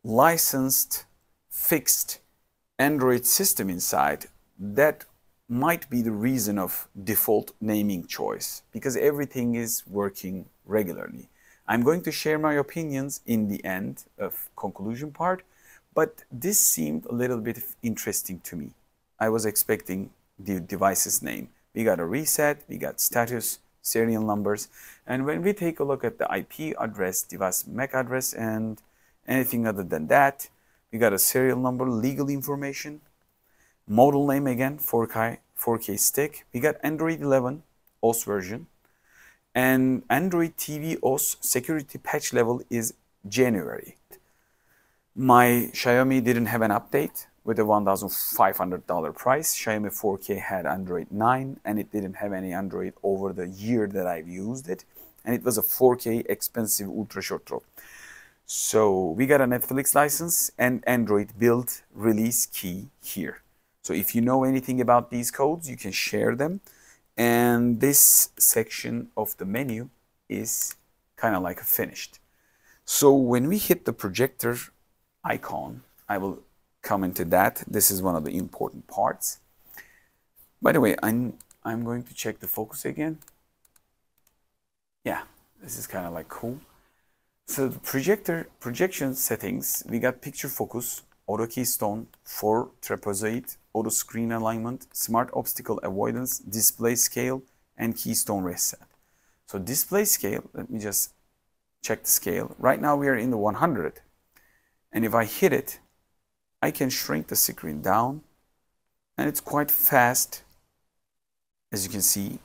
licensed, fixed Android system inside. That might be the reason of default naming choice, because everything is working regularly. I'm going to share my opinions in the end of conclusion part, but this seemed a little bit interesting to me. I was expecting the device's name. We got a reset, we got status, serial numbers. And when we take a look at the IP address, device MAC address, and anything other than that, we got a serial number, legal information, model name again, 4K stick. We got Android 11 OS version, and Android TV OS security patch level is January. My Xiaomi didn't have an update with a $1,500 price. Xiaomi 4K had Android 9, and it didn't have any Android over the year that I've used it. And it was a 4K expensive ultra short throw. So we got a Netflix license and Android build release key here. So if you know anything about these codes, you can share them. And this section of the menu is kind of like finished. So when we hit the projector icon, I will come into that. This is one of the important parts. By the way, I'm going to check the focus again. Yeah, this is kind of like cool. So the projection settings, we got picture focus, auto keystone, 4 trapezoid, auto screen alignment, smart obstacle avoidance, display scale, and keystone reset. So display scale, let me just check the scale. Right now we are in the 100. And if I hit it, I can shrink the screen down. And it's quite fast, as you can see,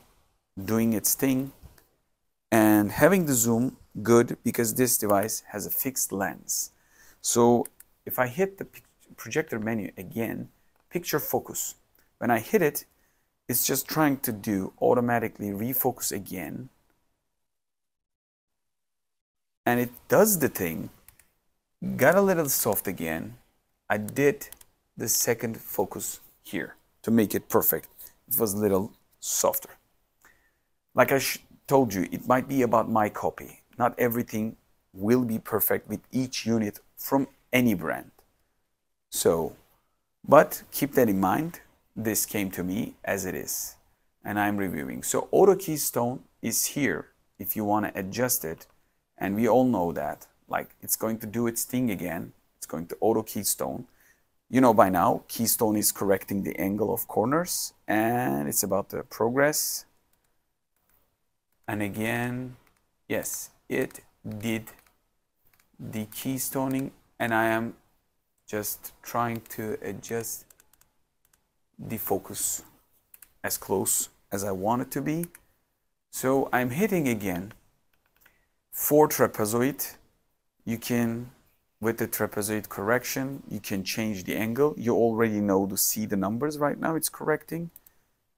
doing its thing. And having the zoom, good, because this device has a fixed lens. So if I hit the projector menu again, picture focus. When I hit it, it's just trying to do automatically refocus again. And it does the thing. Got a little soft again. I did the second focus here to make it perfect. It was a little softer. Like I told you, it might be about my copy. Not everything will be perfect with each unit from any brand. So, but keep that in mind. This came to me as it is, and I'm reviewing. So auto keystone is here if you want to adjust it, and we all know that. Like, it's going to do its thing again. It's going to auto keystone. You know by now, keystone is correcting the angle of corners, and it's about to progress. And again, yes, it did the keystoning, and I am just trying to adjust the focus as close as I want it to be. So I'm hitting again 4 trapezoid. You can, with the trapezoid correction, you can change the angle. You already know to see the numbers right now it's correcting.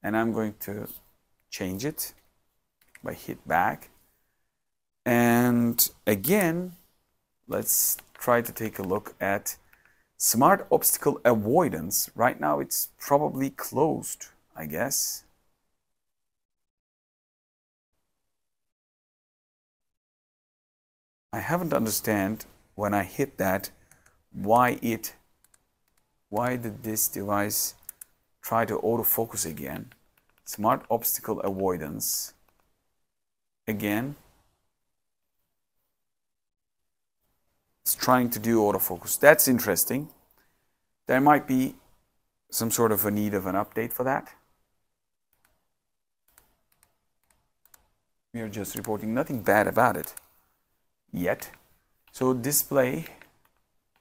And I'm going to change it by hit back. And again, let's try to take a look at smart obstacle avoidance. Right now it's probably closed, I guess. I haven't understand when I hit that why did this device try to autofocus again. Smart obstacle avoidance. Again, it's trying to do autofocus. That's interesting. There might be some sort of a need of an update for that. We are just reporting nothing bad about it yet. So display,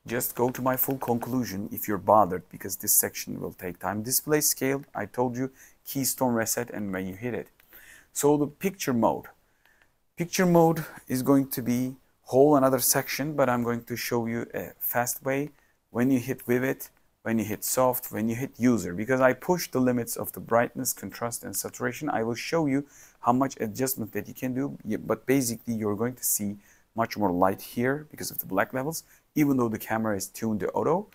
just go to my full conclusion if you're bothered, because this section will take time. Display scale, I told you, keystone reset, and when you hit it. So the picture mode. Picture mode is going to be whole another section, but I'm going to show you a fast way. When you hit vivid, when you hit soft, when you hit user, because I pushed the limits of the brightness, contrast, and saturation. I will show you how much adjustment that you can do, but basically you're going to see much more light here because of the black levels. Even though the camera is tuned to auto,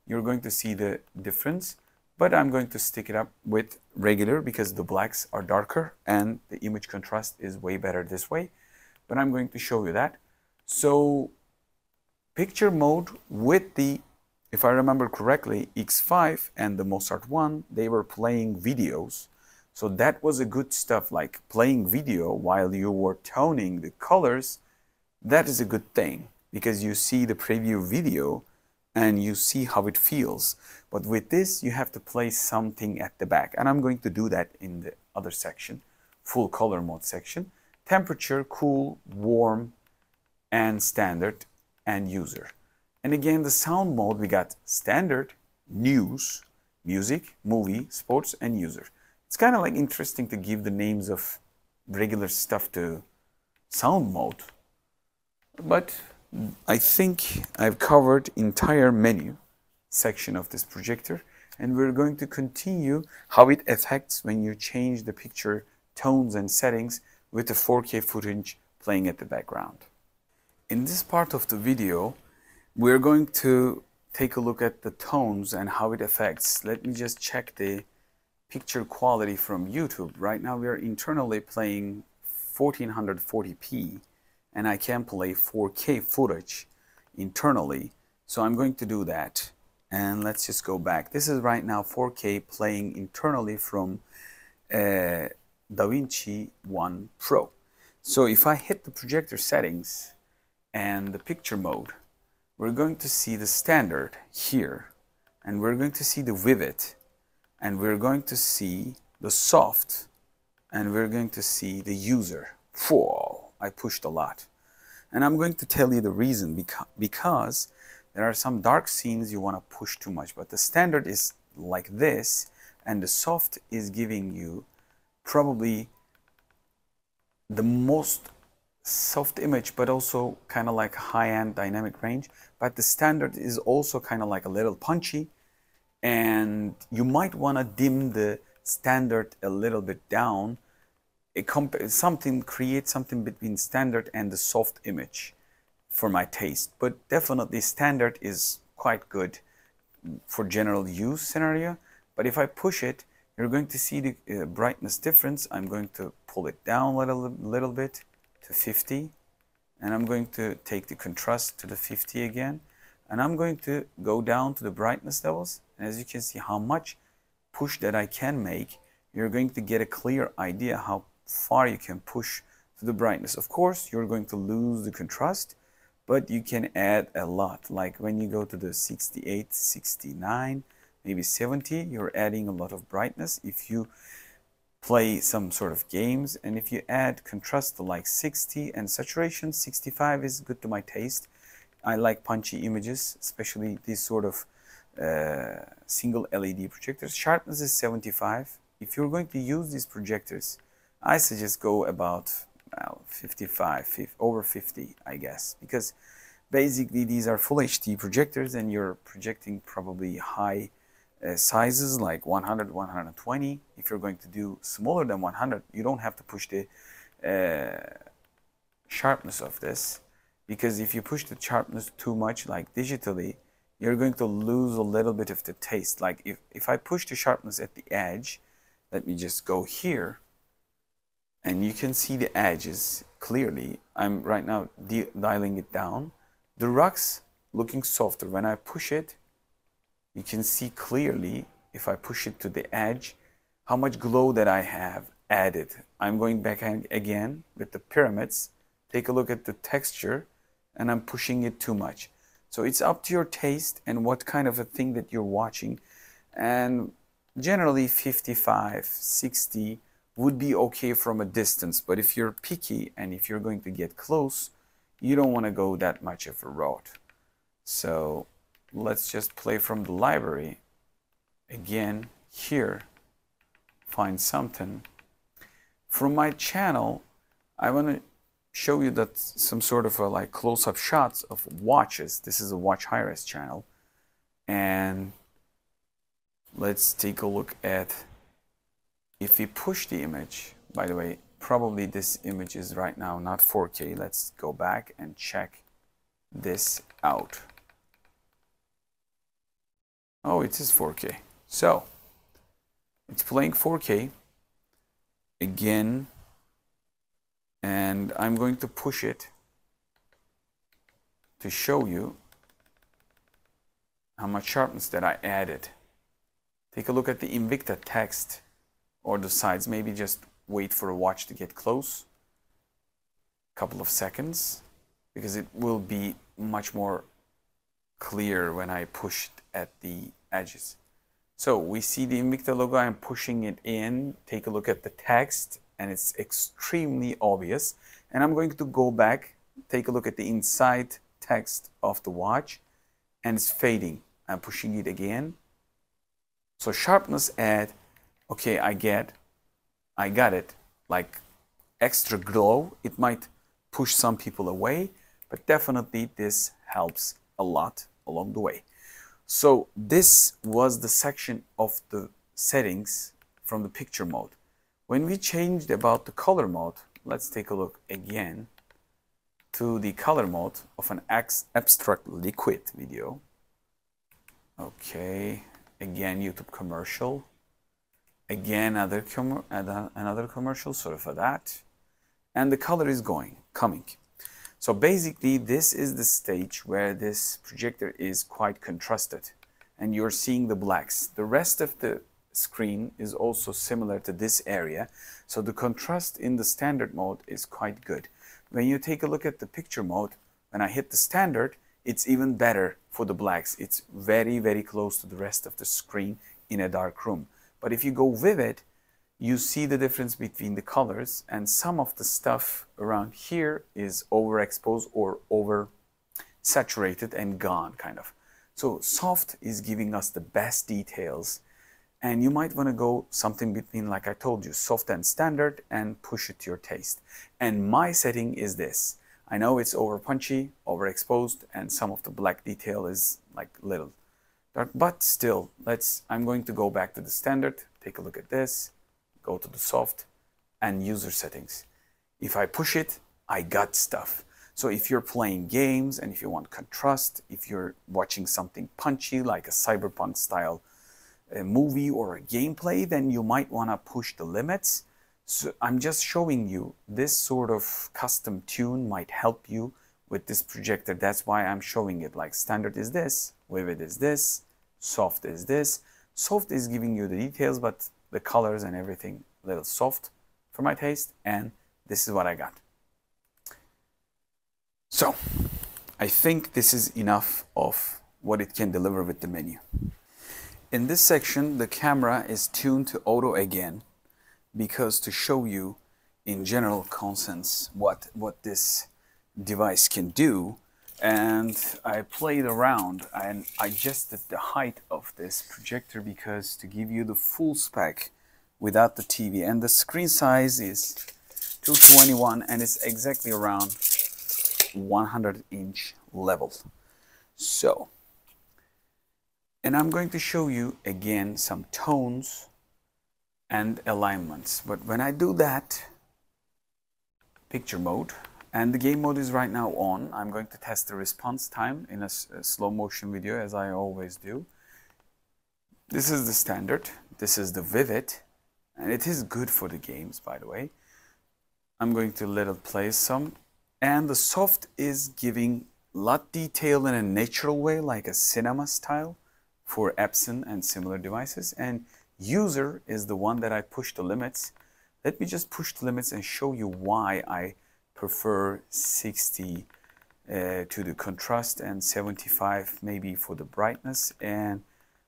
you're going to see the difference, but I'm going to stick it up with regular because the blacks are darker and the image contrast is way better this way. But I'm going to show you that. So picture mode with the, if I remember correctly, X5 and the Mozart 1, they were playing videos. So that was a good stuff, like playing video while you were toning the colors. That is a good thing because you see the preview video and you see how it feels. But with this, you have to play something at the back. And I'm going to do that in the other section full color mode section. Temperature, cool, warm, and standard, and user. And again, the sound mode, we got standard, news, music, movie, sports, and user. It's kind of like interesting to give the names of regular stuff to sound mode. But I think I've covered entire menu section of this projector, and we're going to continue how it affects when you change the picture tones and settings with the 4K footage playing at the background. In this part of the video, we're going to take a look at the tones and how it affects. Let me just check the picture quality from YouTube. Right now we are internally playing 1440p, and I can play 4K footage internally. So I'm going to do that. And let's just go back. This is right now 4K playing internally from Davinci One Pro. So if I hit the projector settings and the picture mode, we're going to see the standard here, and we're going to see the vivid, and we're going to see the soft, and we're going to see the user. Whoa, I pushed a lot. And I'm going to tell you the reason, because there are some dark scenes you want to push too much, but the standard is like this, and the soft is giving you probably the most soft image, but also kind of like high-end dynamic range. But the standard is also kind of like a little punchy, and you might want to dim the standard a little bit down. Create something between standard and the soft image for my taste. But definitely standard is quite good for general use scenario. But if I push it, you're going to see the brightness difference. I'm going to pull it down a little bit to 50, and I'm going to take the contrast to the 50 again, and I'm going to go down to the brightness levels. And as you can see how much push that I can make, you're going to get a clear idea how far you can push to the brightness. Of course, you're going to lose the contrast, but you can add a lot. Like when you go to the 68, 69, maybe 70, you're adding a lot of brightness. If you play some sort of games, and if you add contrast to like 60 and saturation, 65 is good to my taste. I like punchy images, especially these sort of single LED projectors. Sharpness is 75. If you're going to use these projectors, I suggest go about 55, over 50, I guess, because basically these are full HD projectors, and you're projecting probably high sizes like 100, 120. If you're going to do smaller than 100, you don't have to push the sharpness of this, because if you push the sharpness too much, like digitally, you're going to lose a little bit of the taste. Like if I push the sharpness at the edge, let me just go here, and you can see the edges clearly. I'm right now dialing it down. The rocks looking softer. When I push it, you can see clearly, if I push it to the edge, how much glow that I have added. I'm going back again with the pyramids. Take a look at the texture, and I'm pushing it too much. So it's up to your taste and what kind of a thing that you're watching. And generally 55, 60 would be okay from a distance. But if you're picky and if you're going to get close, you don't want to go that much of a route. So let's just play from the library. Again, here, find something. From my channel, I want to show you that some sort of like close-up shots of watches. This is a watch high-res channel. And let's take a look at, if we push the image, by the way, probably this image is right now not 4K. Let's go back and check this out. Oh, it is 4K. So it's playing 4K again, and I'm going to push it to show you how much sharpness that I added. Take a look at the Invicta text or the sides. Maybe just wait for a watch to get close, a couple of seconds, because it will be much more clear when I push it at the edges. So we see the Invicta logo. I'm pushing it in. Take a look at the text and it's extremely obvious. And I'm going to go back, take a look at the inside text of the watch, and it's fading. I'm pushing it again. So sharpness add, okay, I got it, like extra glow. It might push some people away, but definitely this helps a lot along the way. So this was the section of the settings from the picture mode. When we changed about the color mode, let's take a look again to the color mode of an abstract liquid video. Okay, again YouTube commercial, again another commercial, sort of for that, and the color is coming. So basically this is the stage where this projector is quite contrasted and you're seeing the blacks. The rest of the screen is also similar to this area, so the contrast in the standard mode is quite good. When you take a look at the picture mode, when I hit the standard, it's even better for the blacks. It's very, very close to the rest of the screen in a dark room. But if you go vivid, you see the difference between the colors, and some of the stuff around here is overexposed or over saturated and gone, kind of. So soft is giving us the best details, and you might want to go something between, like I told you, soft and standard, and push it to your taste. And my setting is this. I know it's over punchy, overexposed, and some of the black detail is like little dark, but still, I'm going to go back to the standard, take a look at this, go to the soft and user settings. If I push it, I got stuff. So if you're playing games and if you want contrast, if you're watching something punchy like a cyberpunk style movie or a gameplay, then you might want to push the limits. So I'm just showing you this sort of custom tune might help you with this projector. That's why I'm showing it. Like standard is this, vivid is this, soft is this. Soft is giving you the details, but the colors and everything a little soft for my taste, and this is what I got. So I think this is enough of what it can deliver with the menu. In this section, the camera is tuned to auto again, because to show you in general consensus what this device can do. And I played around and I adjusted the height of this projector because to give you the full spec without the TV, and the screen size is 221 and it's exactly around 100-inch level. So, and I'm going to show you again some tones and alignments, but when I do that, picture mode, and the game mode is right now on, I'm going to test the response time in a slow motion video, as I always do. This is the standard, this is the vivid, and it is good for the games, by the way. I'm going to let it play some, and the soft is giving a lot detail in a natural way, like a cinema style for Epson and similar devices. And user is the one that I push the limits. Let me just push the limits and show you why I prefer 60 to the contrast and 75 maybe for the brightness, and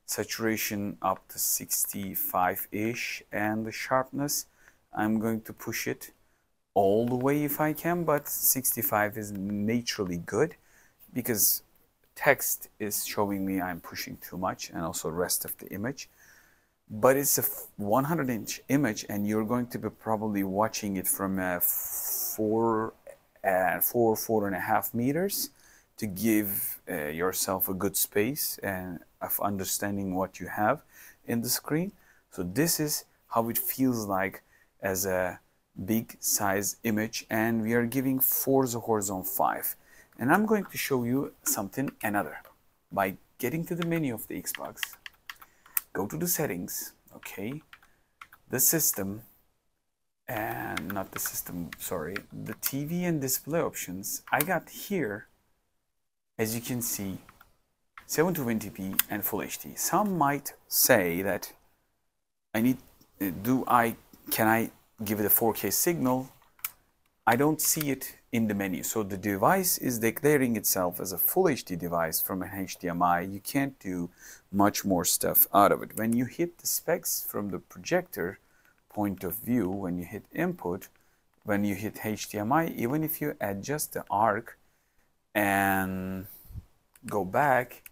saturation up to 65-ish, and the sharpness I'm going to push it all the way if I can, but 65 is naturally good because text is showing me I'm pushing too much, and also the rest of the image. But it's a 100-inch image, and you're going to be probably watching it from 4.5 meters to give yourself a good space and of understanding what you have in the screen. So this is how it feels like as a big size image, and we are giving Forza Horizon 5. And I'm going to show you something another by getting to the menu of the Xbox. Go to the settings, okay, the system, and not the system, sorry, the TV and display options. I got here, as you can see, 720p and Full HD. Some might say that can I give it a 4K signal? I don't see it in the menu. So the device is declaring itself as a Full HD device from an HDMI. You can't do much more stuff out of it. When you hit the specs from the projector point of view, when you hit input, when you hit HDMI, even if you adjust the arc and go back,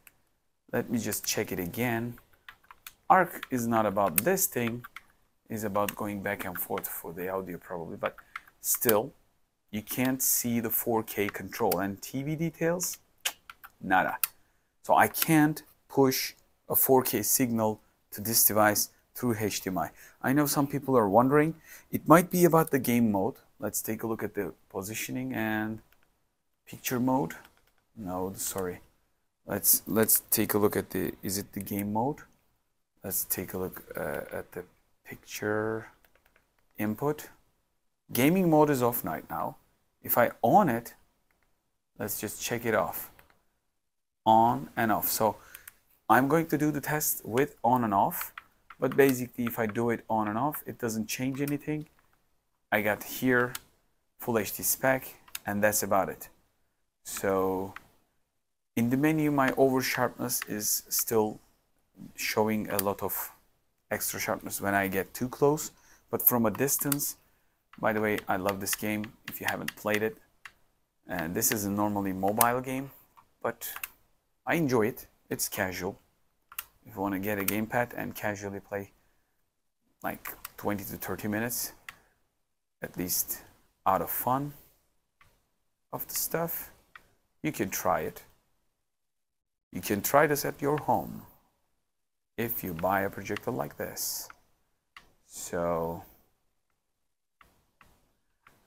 let me just check it again. Arc is not about this thing, is about going back and forth for the audio probably, but still you can't see the 4K control and TV details, nada. So I can't push a 4K signal to this device through HDMI. I know some people are wondering, it might be about the game mode. Let's take a look at the positioning and picture mode. No, sorry. Let's take a look at the, is it the game mode? Let's take a look at the picture input. Gaming mode is off right now. If I on it, let's just check it off. On and off. So I'm going to do the test with on and off, but basically if I do it on and off, it doesn't change anything. I got here full HD spec, and that's about it. So in the menu, my over sharpness is still showing a lot of extra sharpness when I get too close, but from a distance, by the way, I love this game if you haven't played it. And this is a normally mobile game, but I enjoy it. It's casual. If you want to get a gamepad and casually play like 20 to 30 minutes, at least out of fun of the stuff, you can try it. You can try this at your home if you buy a projector like this. So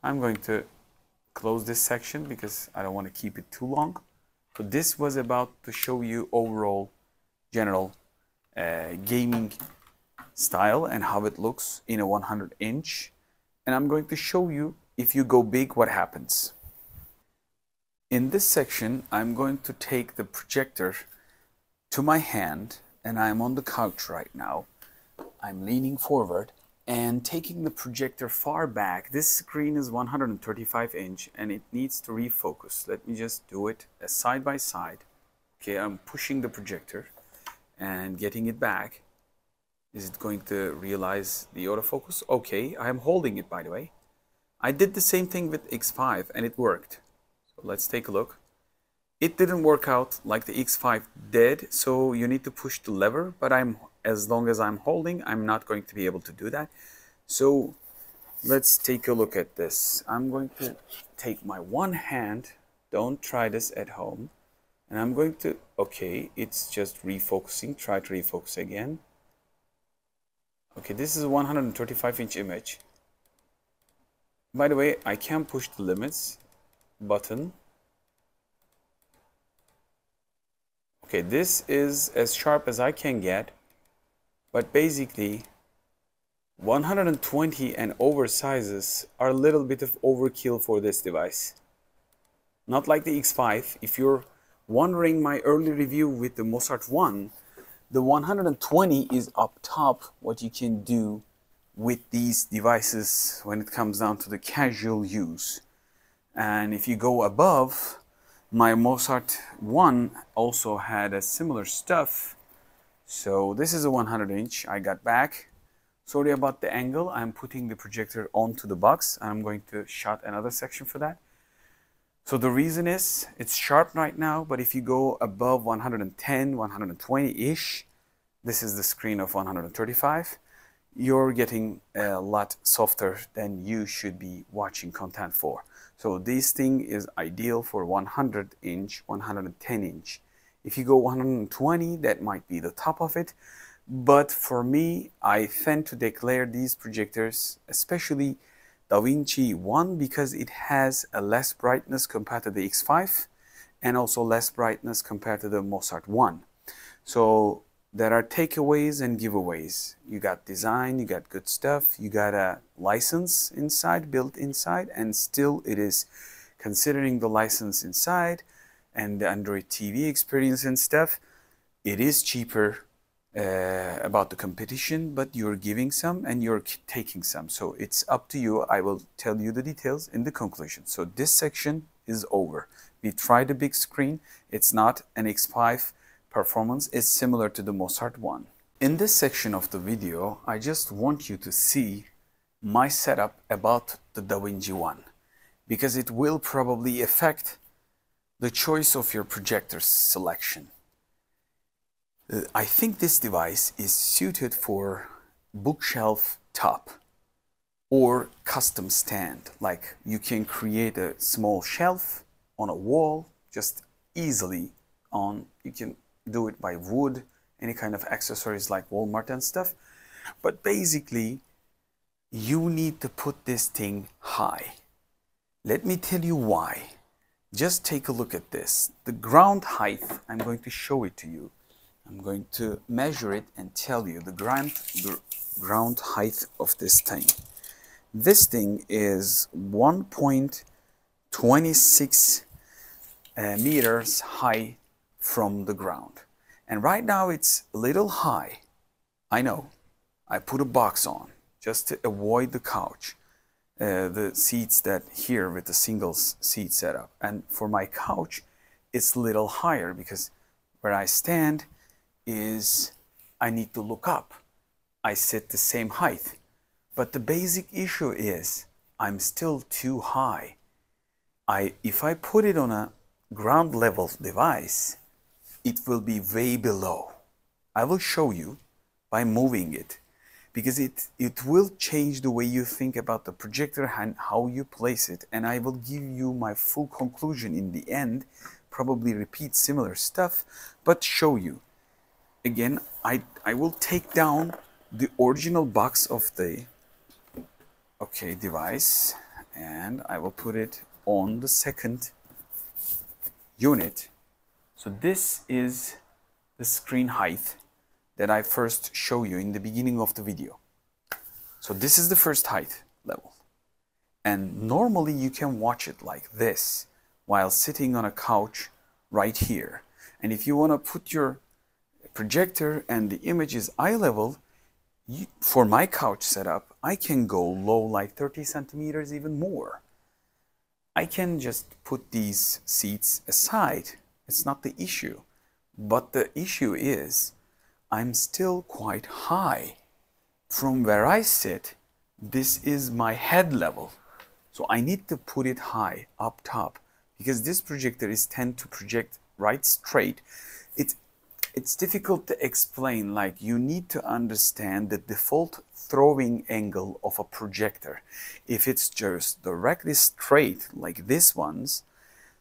I'm going to close this section because I don't want to keep it too long. So this was about to show you overall general gaming style and how it looks in a 100-inch. And I'm going to show you if you go big, what happens. In this section, I'm going to take the projector to my hand, and I'm on the couch right now. I'm leaning forward and taking the projector far back. This screen is 135-inch and it needs to refocus. Let me just do it side by side. Okay, I'm pushing the projector and getting it back. Is it going to realize the autofocus? Okay, I'm holding it, by the way. I did the same thing with X5 and it worked. So let's take a look. It didn't work out like the X5 did, so you need to push the lever, but as long as I'm holding, I'm not going to be able to do that. So let's take a look at this. I'm going to take my one hand, don't try this at home, and I'm going to, okay, it's just refocusing, try to refocus again. Okay, this is a 135-inch image. By the way, I can push the limits button. Okay, this is as sharp as I can get, but basically 120 and over sizes are a little bit of overkill for this device. Not like the X5. If you're wondering my early review with the Mozart 1, the 120 is up top what you can do with these devices when it comes down to the casual use. And if you go above, my Mozart 1 also had a similar stuff. So this is a 100-inch I got back. Sorry about the angle. I'm putting the projector onto the box. I'm going to shot another section for that. So the reason is it's sharp right now, but if you go above 110, 120-ish, this is the screen of 135, you're getting a lot softer than you should be watching content for. So this thing is ideal for 100-inch, 110-inch. If you go 120, that might be the top of it. But for me, I tend to declare these projectors, especially Davinci 1, because it has a less brightness compared to the X5 and also less brightness compared to the Mozart 1. So there are takeaways and giveaways. You got design, you got good stuff, you got a license inside, built inside, and still it is, considering the license inside and the Android TV experience and stuff, it is cheaper about the competition, but you're giving some and you're taking some. So it's up to you. I will tell you the details in the conclusion. So this section is over. We tried a big screen. It's not an X5 performance. It's similar to the Mozart 1. In this section of the video, I just want you to see my setup about the Davinci One, because it will probably affect the choice of your projector selection. I think this device is suited for bookshelf top or custom stand. Like you can create a small shelf on a wall just easily on. You can do it by wood, any kind of accessories like Walmart and stuff. But basically, you need to put this thing high. Let me tell you why. Just take a look at this. The ground height, I'm going to show it to you. I'm going to measure it and tell you the ground height of this thing. This thing is 1.26 meters high from the ground. And right now it's a little high. I know. I put a box on just to avoid the couch. The seats that here with the single seat setup. And for my couch, it's a little higher because where I stand is I need to look up. I sit the same height. But the basic issue is I'm still too high. If I put it on a ground level device, it will be way below. I will show you by moving it, because it will change the way you think about the projector and how you place it, and I will give you my full conclusion in the end, probably repeat similar stuff, but show you. Again, I will take down the original box of the device, and I will put it on the second unit. So this is the screen height that I first show you in the beginning of the video. So this is the first height level. And normally you can watch it like this while sitting on a couch right here. And if you want to put your projector and the image is eye level, for my couch setup, I can go low like 30 centimeters, even more. I can just put these seats aside. It's not the issue. But the issue is I'm still quite high. From where I sit, this is my head level. So I need to put it high up top, because this projector is tend to project right straight. It's difficult to explain. Like, you need to understand the default throwing angle of a projector. If it's just directly straight like this one's,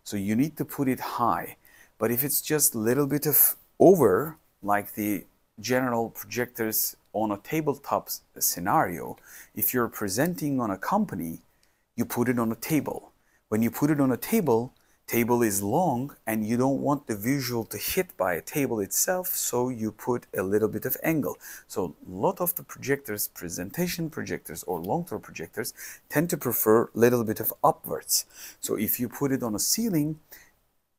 so you need to put it high. But if it's just a little bit of over, like the general projectors on a tabletop scenario, if you're presenting on a company, you put it on a table. When you put it on a table is long and you don't want the visual to hit by a table itself, so you put a little bit of angle. So a lot of the projectors, presentation projectors or long-term projectors, tend to prefer a little bit of upwards. So if you put it on a ceiling,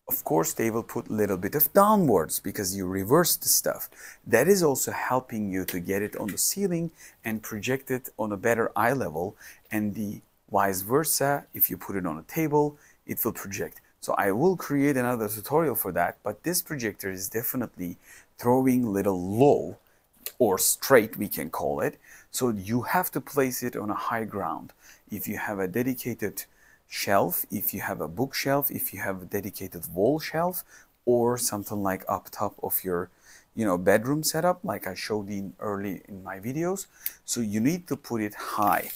of course they will put a little bit of downwards because you reverse the stuff. That is also helping you to get it on the ceiling and project it on a better eye level, and the vice versa, if you put it on a table, it will project. So I will create another tutorial for that, but this projector is definitely throwing a little low or straight, we can call it. So you have to place it on a high ground. If you have a dedicated shelf, if you have a bookshelf, if you have a dedicated wall shelf, or something like up top of your bedroom setup, like I showed in early in my videos, so you need to put it high.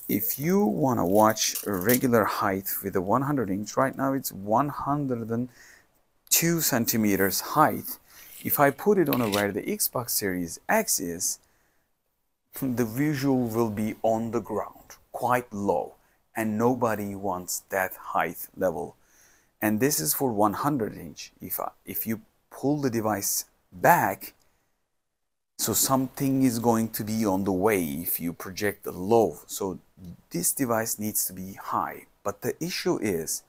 If you want to watch a regular height with a 100-inch, right now it's 102 centimeters height. If I put it on where the Xbox Series X is, the visual will be on the ground, quite low, and nobody wants that height level. And this is for 100-inch. If you pull the device back, so something is going to be on the way if you project low. So this device needs to be high. But the issue is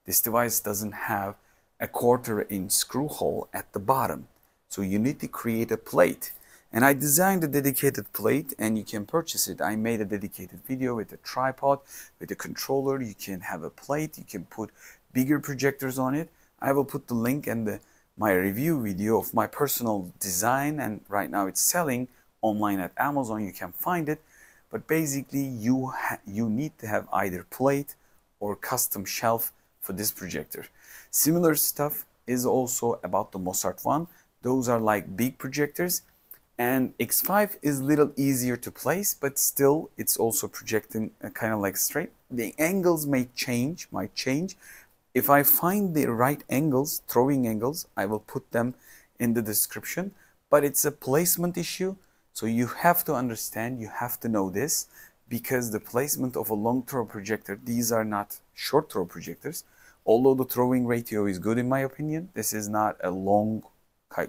this device doesn't have a 1/4-inch screw hole at the bottom. So you need to create a plate. And I designed a dedicated plate, and you can purchase it. I made a dedicated video with a tripod, with a controller. You can have a plate. You can put bigger projectors on it. I will put the link and my review video of my personal design, and right now it's selling online at Amazon. You can find it. but basically you need to have either plate or custom shelf for this projector. Similar stuff is also about the Mozart one. Those are like big projectors, and X5 is a little easier to place, but still it's also projecting kind of like straight. The angles might change. If I find the right angles, throwing angles, I will put them in the description, but it's a placement issue. So you have to understand, you have to know this, because the placement of a long throw projector, these are not short throw projectors. Although the throwing ratio is good in my opinion, this is not a long,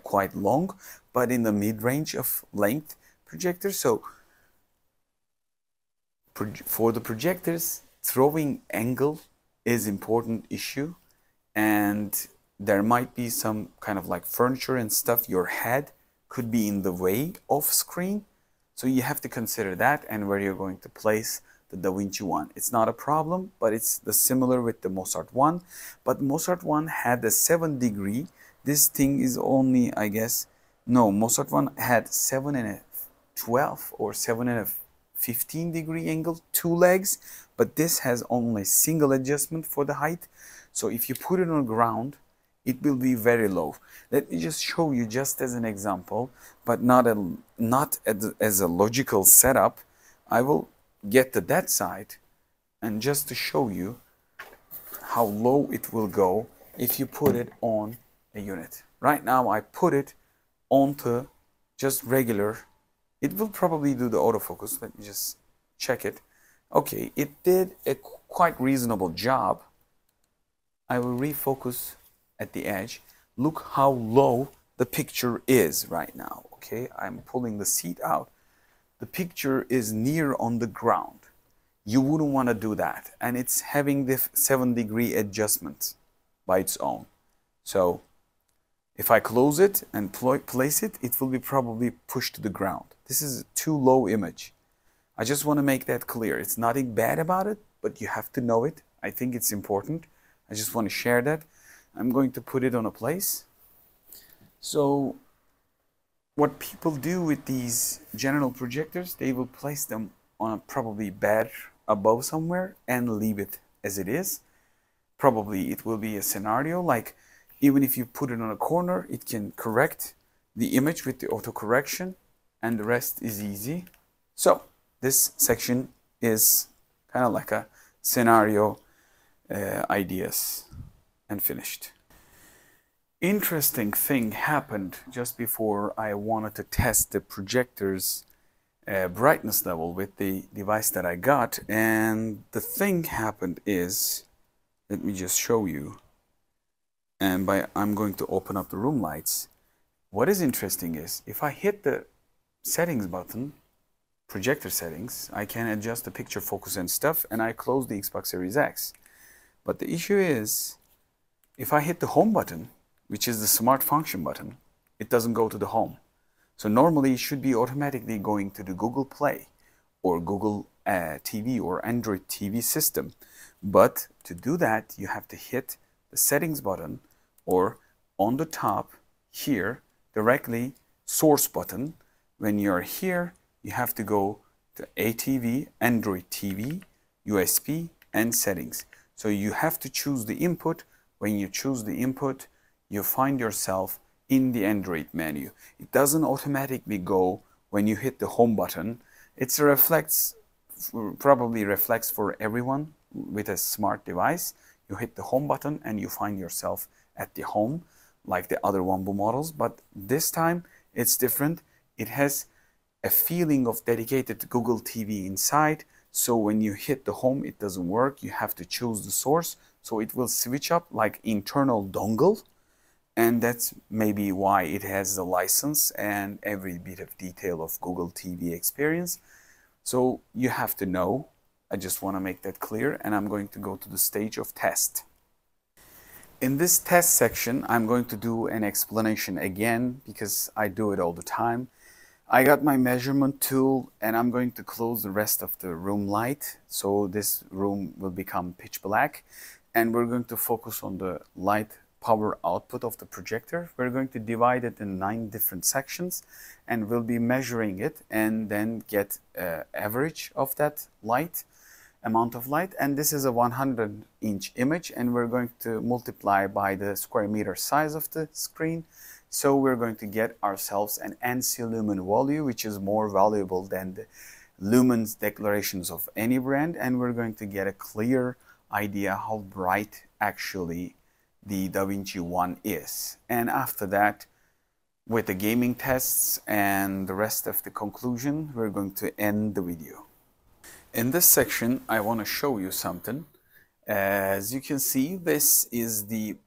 quite long, but in the mid-range of length projector. So for the projectors, throwing angle is important issue, and there might be some kind of like furniture and stuff. Your head could be in the way of screen, so you have to consider that and where you're going to place the Davinci one. It's not a problem, but it's the similar with the Mozart one. But Mozart one had a 7 degree. This thing is only, I guess, no, Mozart one had 7 and a 12 or 7 and a 15 degree angle, 2 legs, but this has only single adjustment for the height. So if you put it on ground, it will be very low. Let me just show you just as an example, but not as a logical setup. I will get to that side, and just to show you how low it will go if you put it on a unit. Right now I put it onto just regular. It will probably do the autofocus. Let me just check it. Okay, it did a quite reasonable job. I will refocus at the edge. Look how low the picture is right now. Okay, I'm pulling the seat out. The picture is near on the ground. You wouldn't want to do that, and it's having the 7 degree adjustment by its own. So if I close it and place it, it will be probably pushed to the ground. This is too low image. I just want to make that clear. It's nothing bad about it, but you have to know it. I think it's important. I just want to share that. I'm going to put it on a place. So what people do with these general projectors, they will place them on a probably bed above somewhere and leave it as it is. Probably it will be a scenario like, even if you put it on a corner, it can correct the image with the auto correction, and the rest is easy. So this section is kind of like a scenario ideas and finished. Interesting thing happened just before I wanted to test the projector's brightness level with the device that I got, and the thing happened is, let me just show you, and I'm going to open up the room lights. What is interesting is, if I hit the settings button, projector settings, I can adjust the picture focus and stuff, and I close the Xbox Series X. But the issue is, if I hit the home button, which is the smart function button, it doesn't go to the home. So normally it should be automatically going to the Google Play or Google TV or Android TV system. But to do that, you have to hit the settings button, or on the top here, directly source button. When you're here, you have to go to ATV, Android TV, USB, and settings. So you have to choose the input. When you choose the input, you find yourself in the Android menu. It doesn't automatically go when you hit the home button. It's probably reflects for everyone with a smart device. You hit the home button and you find yourself at the home, like the other Wanbo models. But this time it's different. It has a feeling of dedicated to Google TV inside. So when you hit the home, it doesn't work. You have to choose the source. So it will switch up like internal dongle. And that's maybe why it has the license and every bit of detail of Google TV experience. So you have to know. I just want to make that clear, and I'm going to go to the stage of test. In this test section, I'm going to do an explanation again because I do it all the time. I got my measurement tool, and I'm going to close the rest of the room light, so this room will become pitch black, and we're going to focus on the light power output of the projector. We're going to divide it in 9 different sections, and we'll be measuring it and then get average of that light, amount of light. And this is a 100-inch image, and we're going to multiply by the square meter size of the screen. So we're going to get ourselves an Ansilumen value, which is more valuable than the lumens declarations of any brand, and we're going to get a clear idea how bright actually the Davinci 1 is. And after that, with the gaming tests and the rest of the conclusion, we're going to end the video. In this section, I want to show you something. As you can see, this is the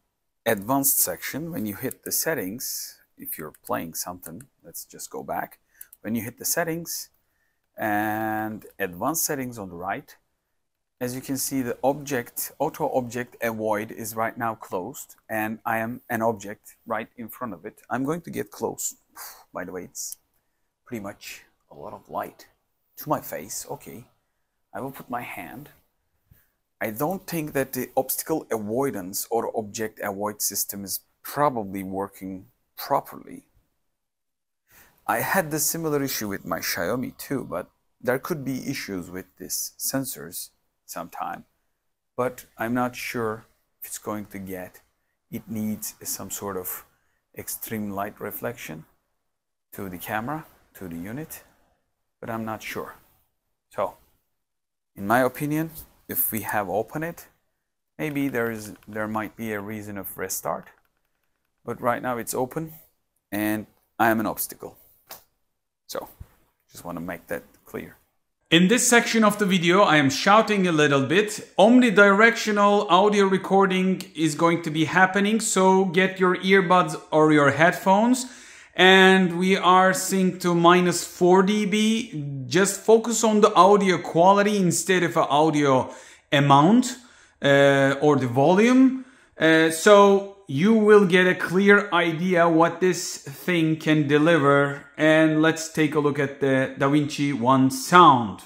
advanced section. When you hit the settings, if you're playing something, let's just go back. When you hit the settings and advanced settings on the right, as you can see, the auto object avoid is right now closed, and I am an object right in front of it. I'm going to get close. By the way, it's pretty much a lot of light to my face. Okay, I will put my hand. I don't think that the obstacle avoidance or object avoid system is probably working properly. I had the similar issue with my Xiaomi too, but there could be issues with these sensors sometime. But I'm not sure if it's going to get. It needs some sort of extreme light reflection to the camera, to the unit, but I'm not sure. So, in my opinion, if we have opened it, maybe there might be a reason of restart. But right now it's open, and I am an obstacle. So, just want to make that clear. In this section of the video, I am shouting a little bit. Omnidirectional audio recording is going to be happening, so get your earbuds or your headphones. And we are synced to -4 dB. Just focus on the audio quality instead of audio amount or the volume. So you will get a clear idea what this thing can deliver. And let's take a look at the Davinci 1 sound.